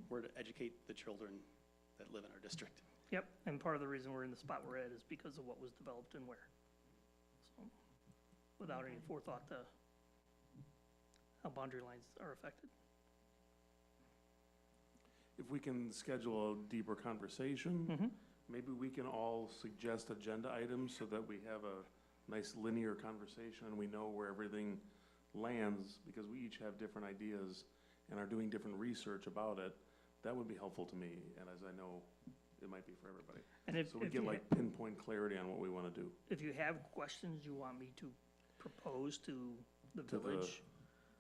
S6: We're to educate the children that live in our district.
S8: Yep, and part of the reason we're in the spot we're at is because of what was developed and where. So, without any forethought to how boundary lines are affected.
S1: If we can schedule a deeper conversation, maybe we can all suggest agenda items so that we have a nice linear conversation and we know where everything lands, because we each have different ideas and are doing different research about it. That would be helpful to me, and as I know, it might be for everybody.
S8: And if,
S1: So we
S8: if
S1: get
S8: you,
S1: like pinpoint clarity on what we want to do.
S8: if you have questions you want me to propose to the
S1: To the-
S8: village,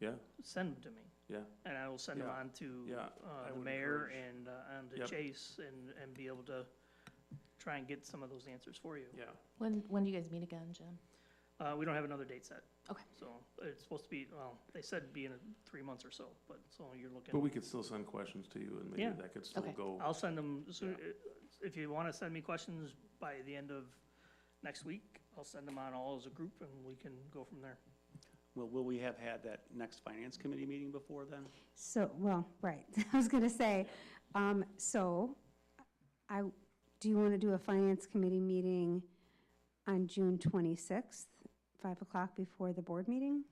S1: Yeah,
S8: send them to me.
S1: yeah.
S8: And I will send them
S1: Yeah.
S8: on to
S1: Yeah, I
S8: the
S1: would
S8: mayor
S1: encourage-
S8: and on to
S1: Yep.
S8: Chase and be able to try and get some of those answers for you.
S1: Yeah.
S10: When do you guys meet again, Jim?
S8: We don't have another date set.
S10: Okay.
S8: So it's supposed to be, well, they said it'd be in 3 months or so, but so you're looking.
S1: But we could still send questions to you and maybe
S8: Yeah.
S1: that could still
S10: Okay.
S1: go.
S8: I'll send them, if you want to send me questions by the end of next week, I'll send them on all as a group and we can go from there.
S6: Well, will we have had that next finance committee meeting before then?
S9: So, well, right, I was gonna say, do you want to do a finance committee meeting on June 26th, 5 o'clock before the board meeting?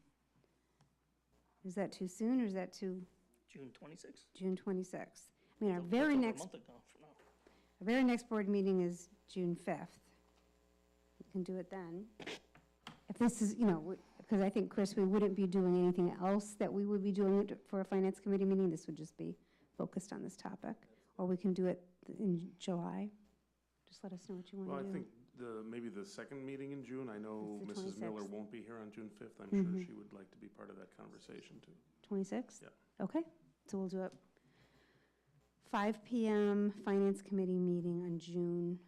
S9: Is that too soon, or is that too,
S8: June 26th?
S9: June 26th? I mean, our
S8: That's
S9: very
S8: over a
S9: next,
S8: month ago from now.
S9: our very next board meeting is June 5th. We can do it then. If this is, because I think, Chris, we wouldn't be doing anything else that we would be doing for a finance committee meeting. This would just be focused on this topic. Or we can do it in July. Just let us know what you
S1: Well,
S9: want
S1: I
S9: to do.
S1: think maybe the second meeting in June, I know
S9: It's the
S1: Mrs. Miller
S9: 26th.
S1: won't be here on June 5th. I'm
S9: Mhm.
S1: sure she would like to be part of that conversation too.
S9: 26th?
S1: Yeah.
S9: Okay, so we'll do it 5 PM Finance Committee meeting on June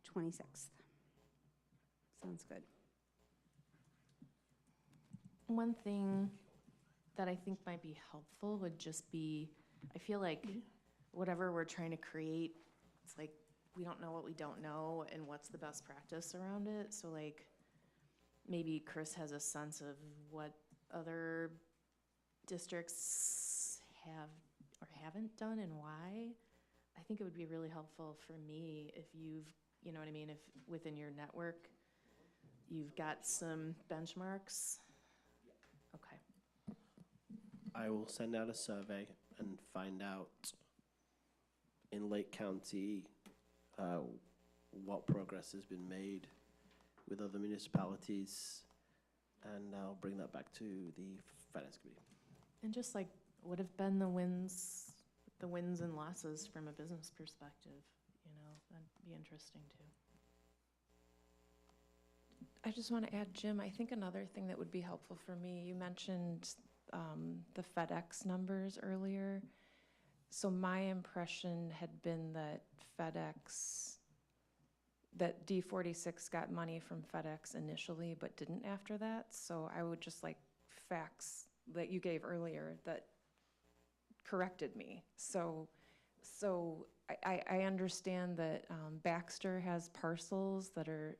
S9: 26th. Sounds good.
S10: One thing that I think might be helpful would just be, I feel like whatever we're trying to create, it's like, we don't know what we don't know and what's the best practice around it. So like, maybe Chris has a sense of what other districts have or haven't done and why. I think it would be really helpful for me if you've, you know what I mean, if within your network, you've got some benchmarks. Okay.
S15: I will send out a survey and find out in Lake County what progress has been made with other municipalities, and I'll bring that back to the Finance Committee.
S10: And just like, what have been the wins and losses from a business perspective, that'd be interesting too.
S11: I just want to add, Jim, I think another thing that would be helpful for me, you mentioned the FedEx numbers earlier. So my impression had been that that D46 got money from FedEx initially, but didn't after that. So I would just like facts that you gave earlier that corrected me. So I understand that Baxter has parcels that are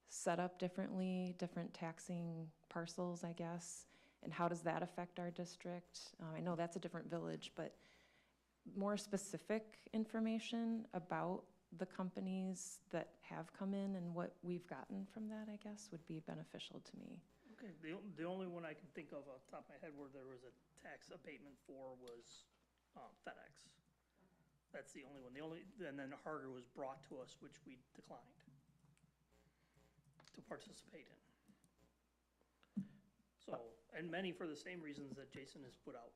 S11: set up differently, different taxing parcels, I guess. And how does that affect our district? I know that's a different village, but more specific information about the companies that have come in and what we've gotten from that, I guess, would be beneficial to me.
S8: Okay, the only one I can think of off the top of my head where there was a tax abatement for was FedEx. That's the only one. And then Harger was brought to us, which we declined to participate in. So, and many for the same reasons that Jason has put out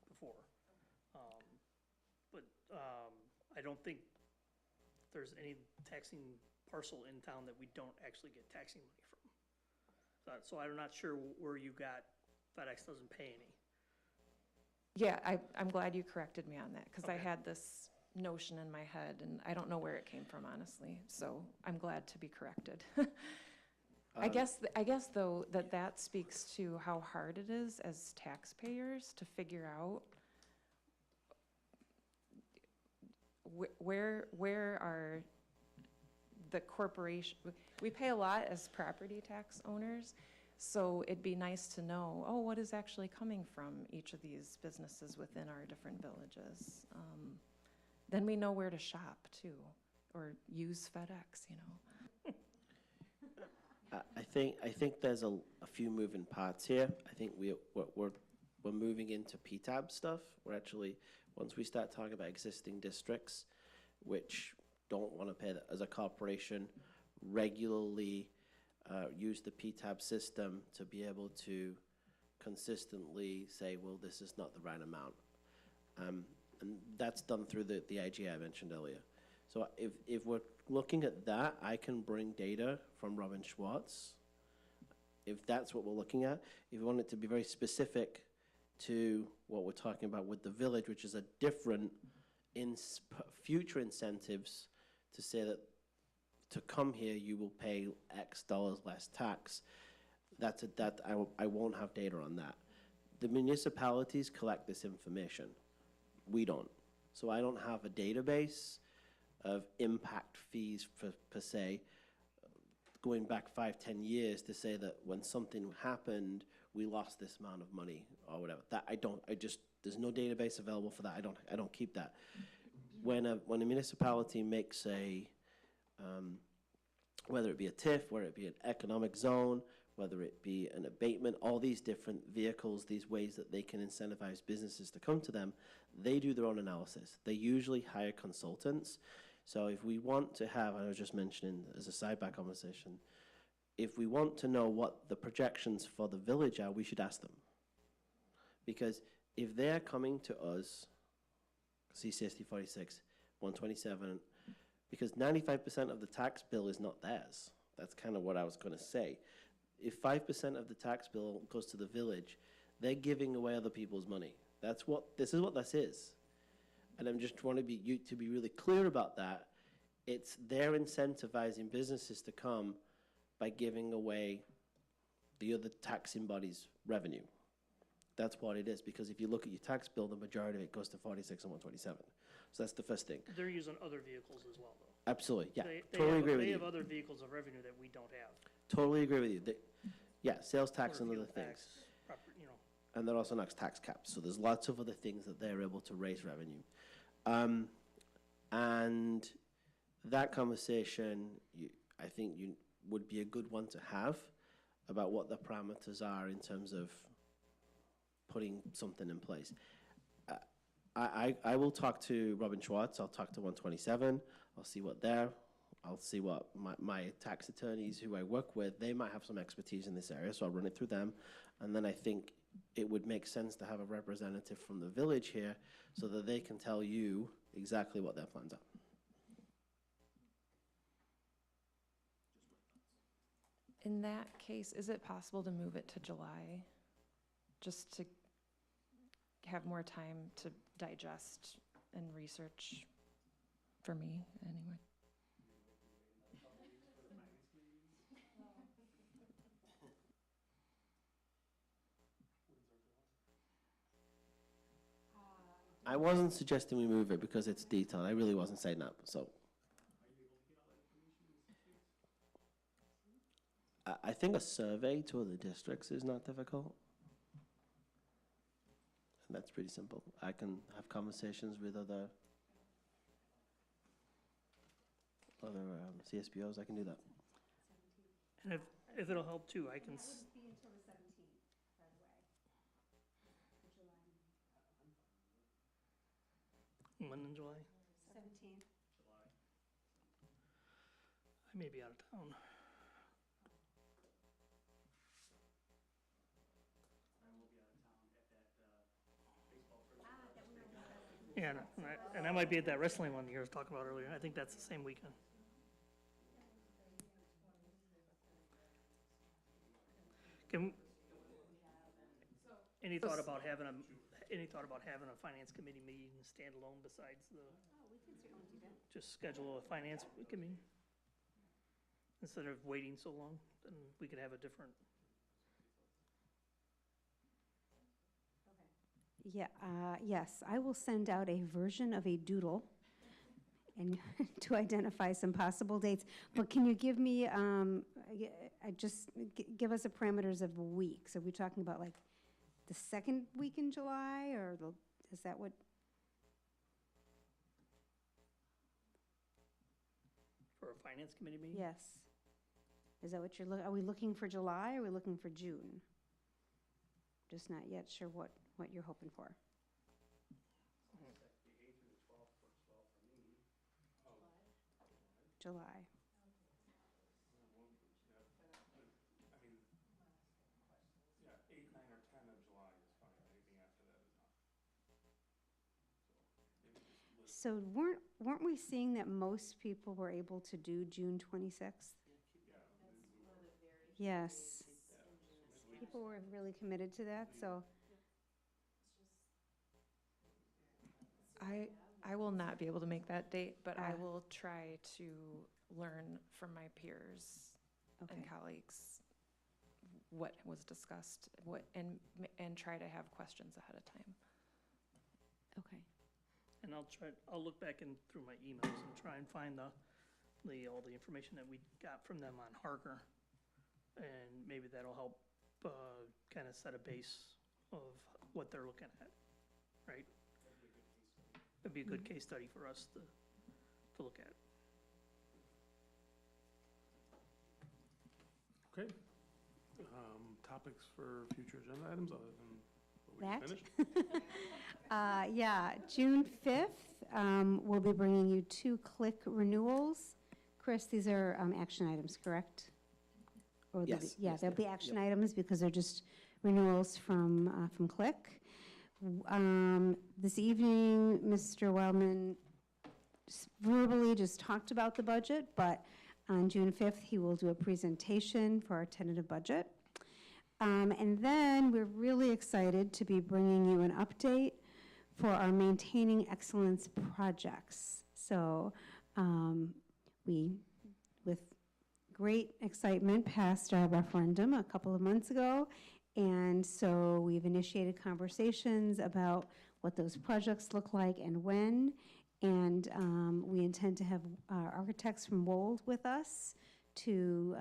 S8: before. I don't think there's any taxing parcel in town that we don't actually get taxing money from. So I'm not sure where you got FedEx doesn't pay any.
S11: Yeah, I'm glad you corrected me on that, because I
S8: Okay.
S11: had this notion in my head, and I don't know where it came from, honestly. So I'm glad to be corrected. I guess though, that speaks to how hard it is as taxpayers to figure out where are the corporation, we pay a lot as property tax owners, so it'd be nice to know, what is actually coming from each of these businesses within our different villages. Then we know where to shop too, or use FedEx,
S15: I think there's a few moving parts here. I think we're moving into PTAB stuff. We're actually, once we start talking about existing districts, which don't want to pay as a corporation, regularly use the PTAB system to be able to consistently say, well, this is not the right amount. And that's done through the IGA I mentioned earlier. So if we're looking at that, I can bring data from Robin Schwartz, if that's what we're looking at. If you want it to be very specific to what we're talking about with the village, which is a different future incentives to say that to come here, you will pay X dollars less tax. I won't have data on that. The municipalities collect this information. We don't. So I don't have a database of impact fees per se, going back 5-10 years to say that when something happened, we lost this amount of money or whatever. That there's no database available for that. I don't keep that. When a municipality makes whether it be a TIF, whether it be an economic zone, whether it be an abatement, all these different vehicles, these ways that they can incentivize businesses to come to them, they do their own analysis. They usually hire consultants. So if we want to have, I was just mentioning as a sidebar conversation, if we want to know what the projections for the village are, we should ask them. Because if they're coming to us, CCSD 46, 127, because 95% of the tax bill is not theirs. That's kind of what I was going to say. If 5% of the tax bill goes to the village, they're giving away other people's money. This is what this is. And I'm just trying to be really clear about that. It's they're incentivizing businesses to come by giving away the other taxing body's revenue. That's what it is, because if you look at your tax bill, the majority of it goes to 46 and 127. So that's the first thing.
S8: They're using other vehicles as well, though.
S15: Absolutely, yeah,
S8: They
S15: totally agree with
S8: They
S15: you.
S8: have other vehicles of revenue that we don't have.
S15: Totally agree with you. Yeah, sales tax and
S8: Motor
S15: other
S8: fuel
S15: things.
S8: tax, you know.
S15: And they're also next tax caps. So there's lots of other things that they're able to raise revenue. And that conversation, I think would be a good one to have about what the parameters are in terms of putting something in place. I will talk to Robin Schwartz. I'll talk to 127. I'll see I'll see what my tax attorneys who I work with, they might have some expertise in this area, so I'll run it through them. And then I think it would make sense to have a representative from the village here so that they can tell you exactly what their plans are.
S11: In that case, is it possible to move it to July? Just to have more time to digest and research, for me, anyway.
S15: I wasn't suggesting we move it because it's detailed. I really wasn't saying that, so. I think a survey to other districts is not difficult. And that's pretty simple. I can have conversations with other CSBOs. I can do that.
S8: And if it'll help too, I can.
S9: be until the 17th, by the way.
S8: When in July?
S9: 17th.
S8: I may be out of town. Yeah, and I might be at that wrestling one you were talking about earlier. I think that's the same weekend. Any thought about having a finance committee meeting standalone besides the?
S13: Oh, we can certainly do that.
S8: Just schedule a finance committee? Instead of waiting so long, then we could have a different.
S9: Yeah, yes, I will send out a version of a doodle and to identify some possible dates. But can you give me, give us a parameters of weeks? Are we talking about like the second week in July, or is that what?
S8: For a finance committee meeting?
S9: Yes. Is that what are we looking for July, or are we looking for June? Just not yet sure what you're hoping for. July.
S1: Yeah, 8, 9, or 10 of July is fine. Anything after that is not.
S9: So weren't we seeing that most people were able to do June 26th? Yes. People were really committed to that, so.
S11: I will not be able to make that date, but I
S9: Ah.
S11: will try to learn from my peers and
S9: Okay.
S11: colleagues what was discussed, and try to have questions ahead of time.
S9: Okay.
S8: And I'll look back through my emails and try and find all the information that we got from them on Harker. And maybe that'll help, kind of set a base of what they're looking at, right? That'd be a good case study for us to look at.
S1: Okay. Topics for future agenda items other than what we
S9: That?
S1: just finished?
S9: Yeah, June 5th, we'll be bringing you 2 CLIC renewals. Chris, these are action items, correct? Or they'll be-
S15: Yes,
S9: Yeah,
S15: yes,
S9: they'll
S15: they
S9: be
S15: are.
S9: action items because they're just renewals from CLIC. This evening, Mr. Wildman verbally just talked about the budget, but on June 5th, he will do a presentation for our tentative budget. And then we're really excited to be bringing you an update for our Maintaining Excellence projects. So we, with great excitement, passed our referendum a couple of months ago. And so we've initiated conversations about what those projects look like and when. And we intend to have architects from Wold with us to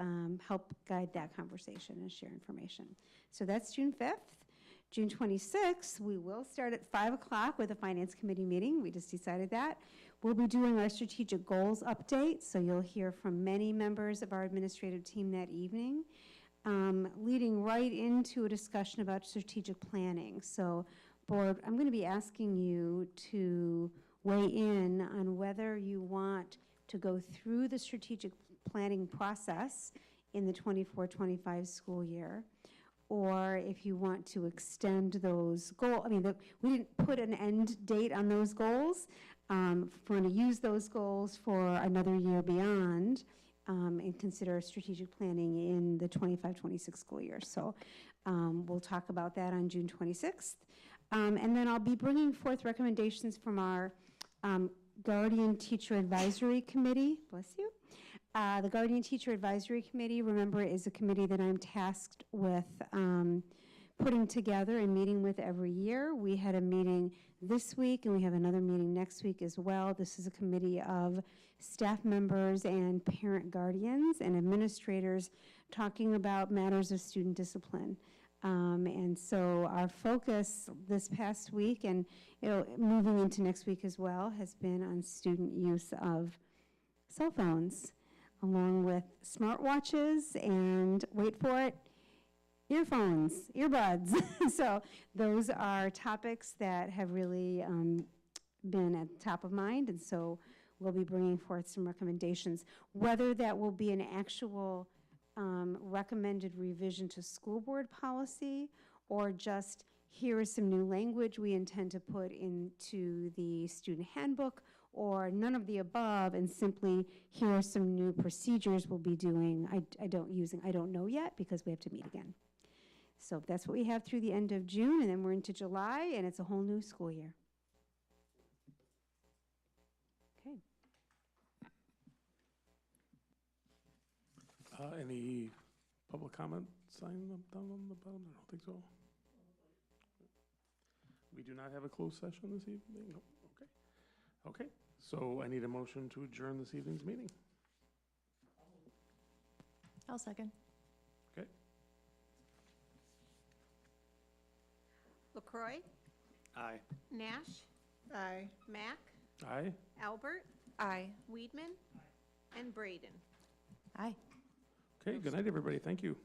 S9: help guide that conversation and share information. So that's June 5th. June 26th, we will start at 5 o'clock with a Finance Committee meeting. We just decided that. We'll be doing our strategic goals update, so you'll hear from many members of our administrative team that evening, leading right into a discussion about strategic planning. So, board, I'm going to be asking you to weigh in on whether you want to go through the strategic planning process in the 24-25 school year, or if you want to extend those goals. I mean, we didn't put an end date on those goals. We're going to use those goals for another year beyond and consider strategic planning in the 25-26 school year. So we'll talk about that on June 26th. And then I'll be bringing forth recommendations from our Guardian Teacher Advisory Committee. Bless you. The Guardian Teacher Advisory Committee, remember, is a committee that I'm tasked with putting together and meeting with every year. We had a meeting this week, and we have another meeting next week as well. This is a committee of staff members and parent guardians and administrators talking about matters of student discipline. And so our focus this past week and moving into next week as well has been on student use of cell phones, along with smartwatches and, wait for it, earphones, earbuds. So those are topics that have really been at the top of mind, and so we'll be bringing forth some recommendations. Whether that will be an actual recommended revision to school board policy, or just here is some new language we intend to put into the student handbook, or none of the above, and simply here are some new procedures we'll be doing. I don't know yet because we have to meet again. So that's what we have through the end of June, and then we're into July, and it's a whole new school year. Okay.
S1: Any public comment sign up down on the bottom? I don't think so. We do not have a closed session this evening? No. Okay. Okay. So I need a motion to adjourn this evening's meeting.
S10: I'll second.
S1: Okay.
S2: LaCroy,
S6: Aye.
S2: Nash,
S7: Aye.
S2: Mack,
S1: Aye.
S2: Albert,
S10: Aye.
S2: Weedman, and Braden.
S10: Aye.
S1: Okay. Good night, everybody. Thank you.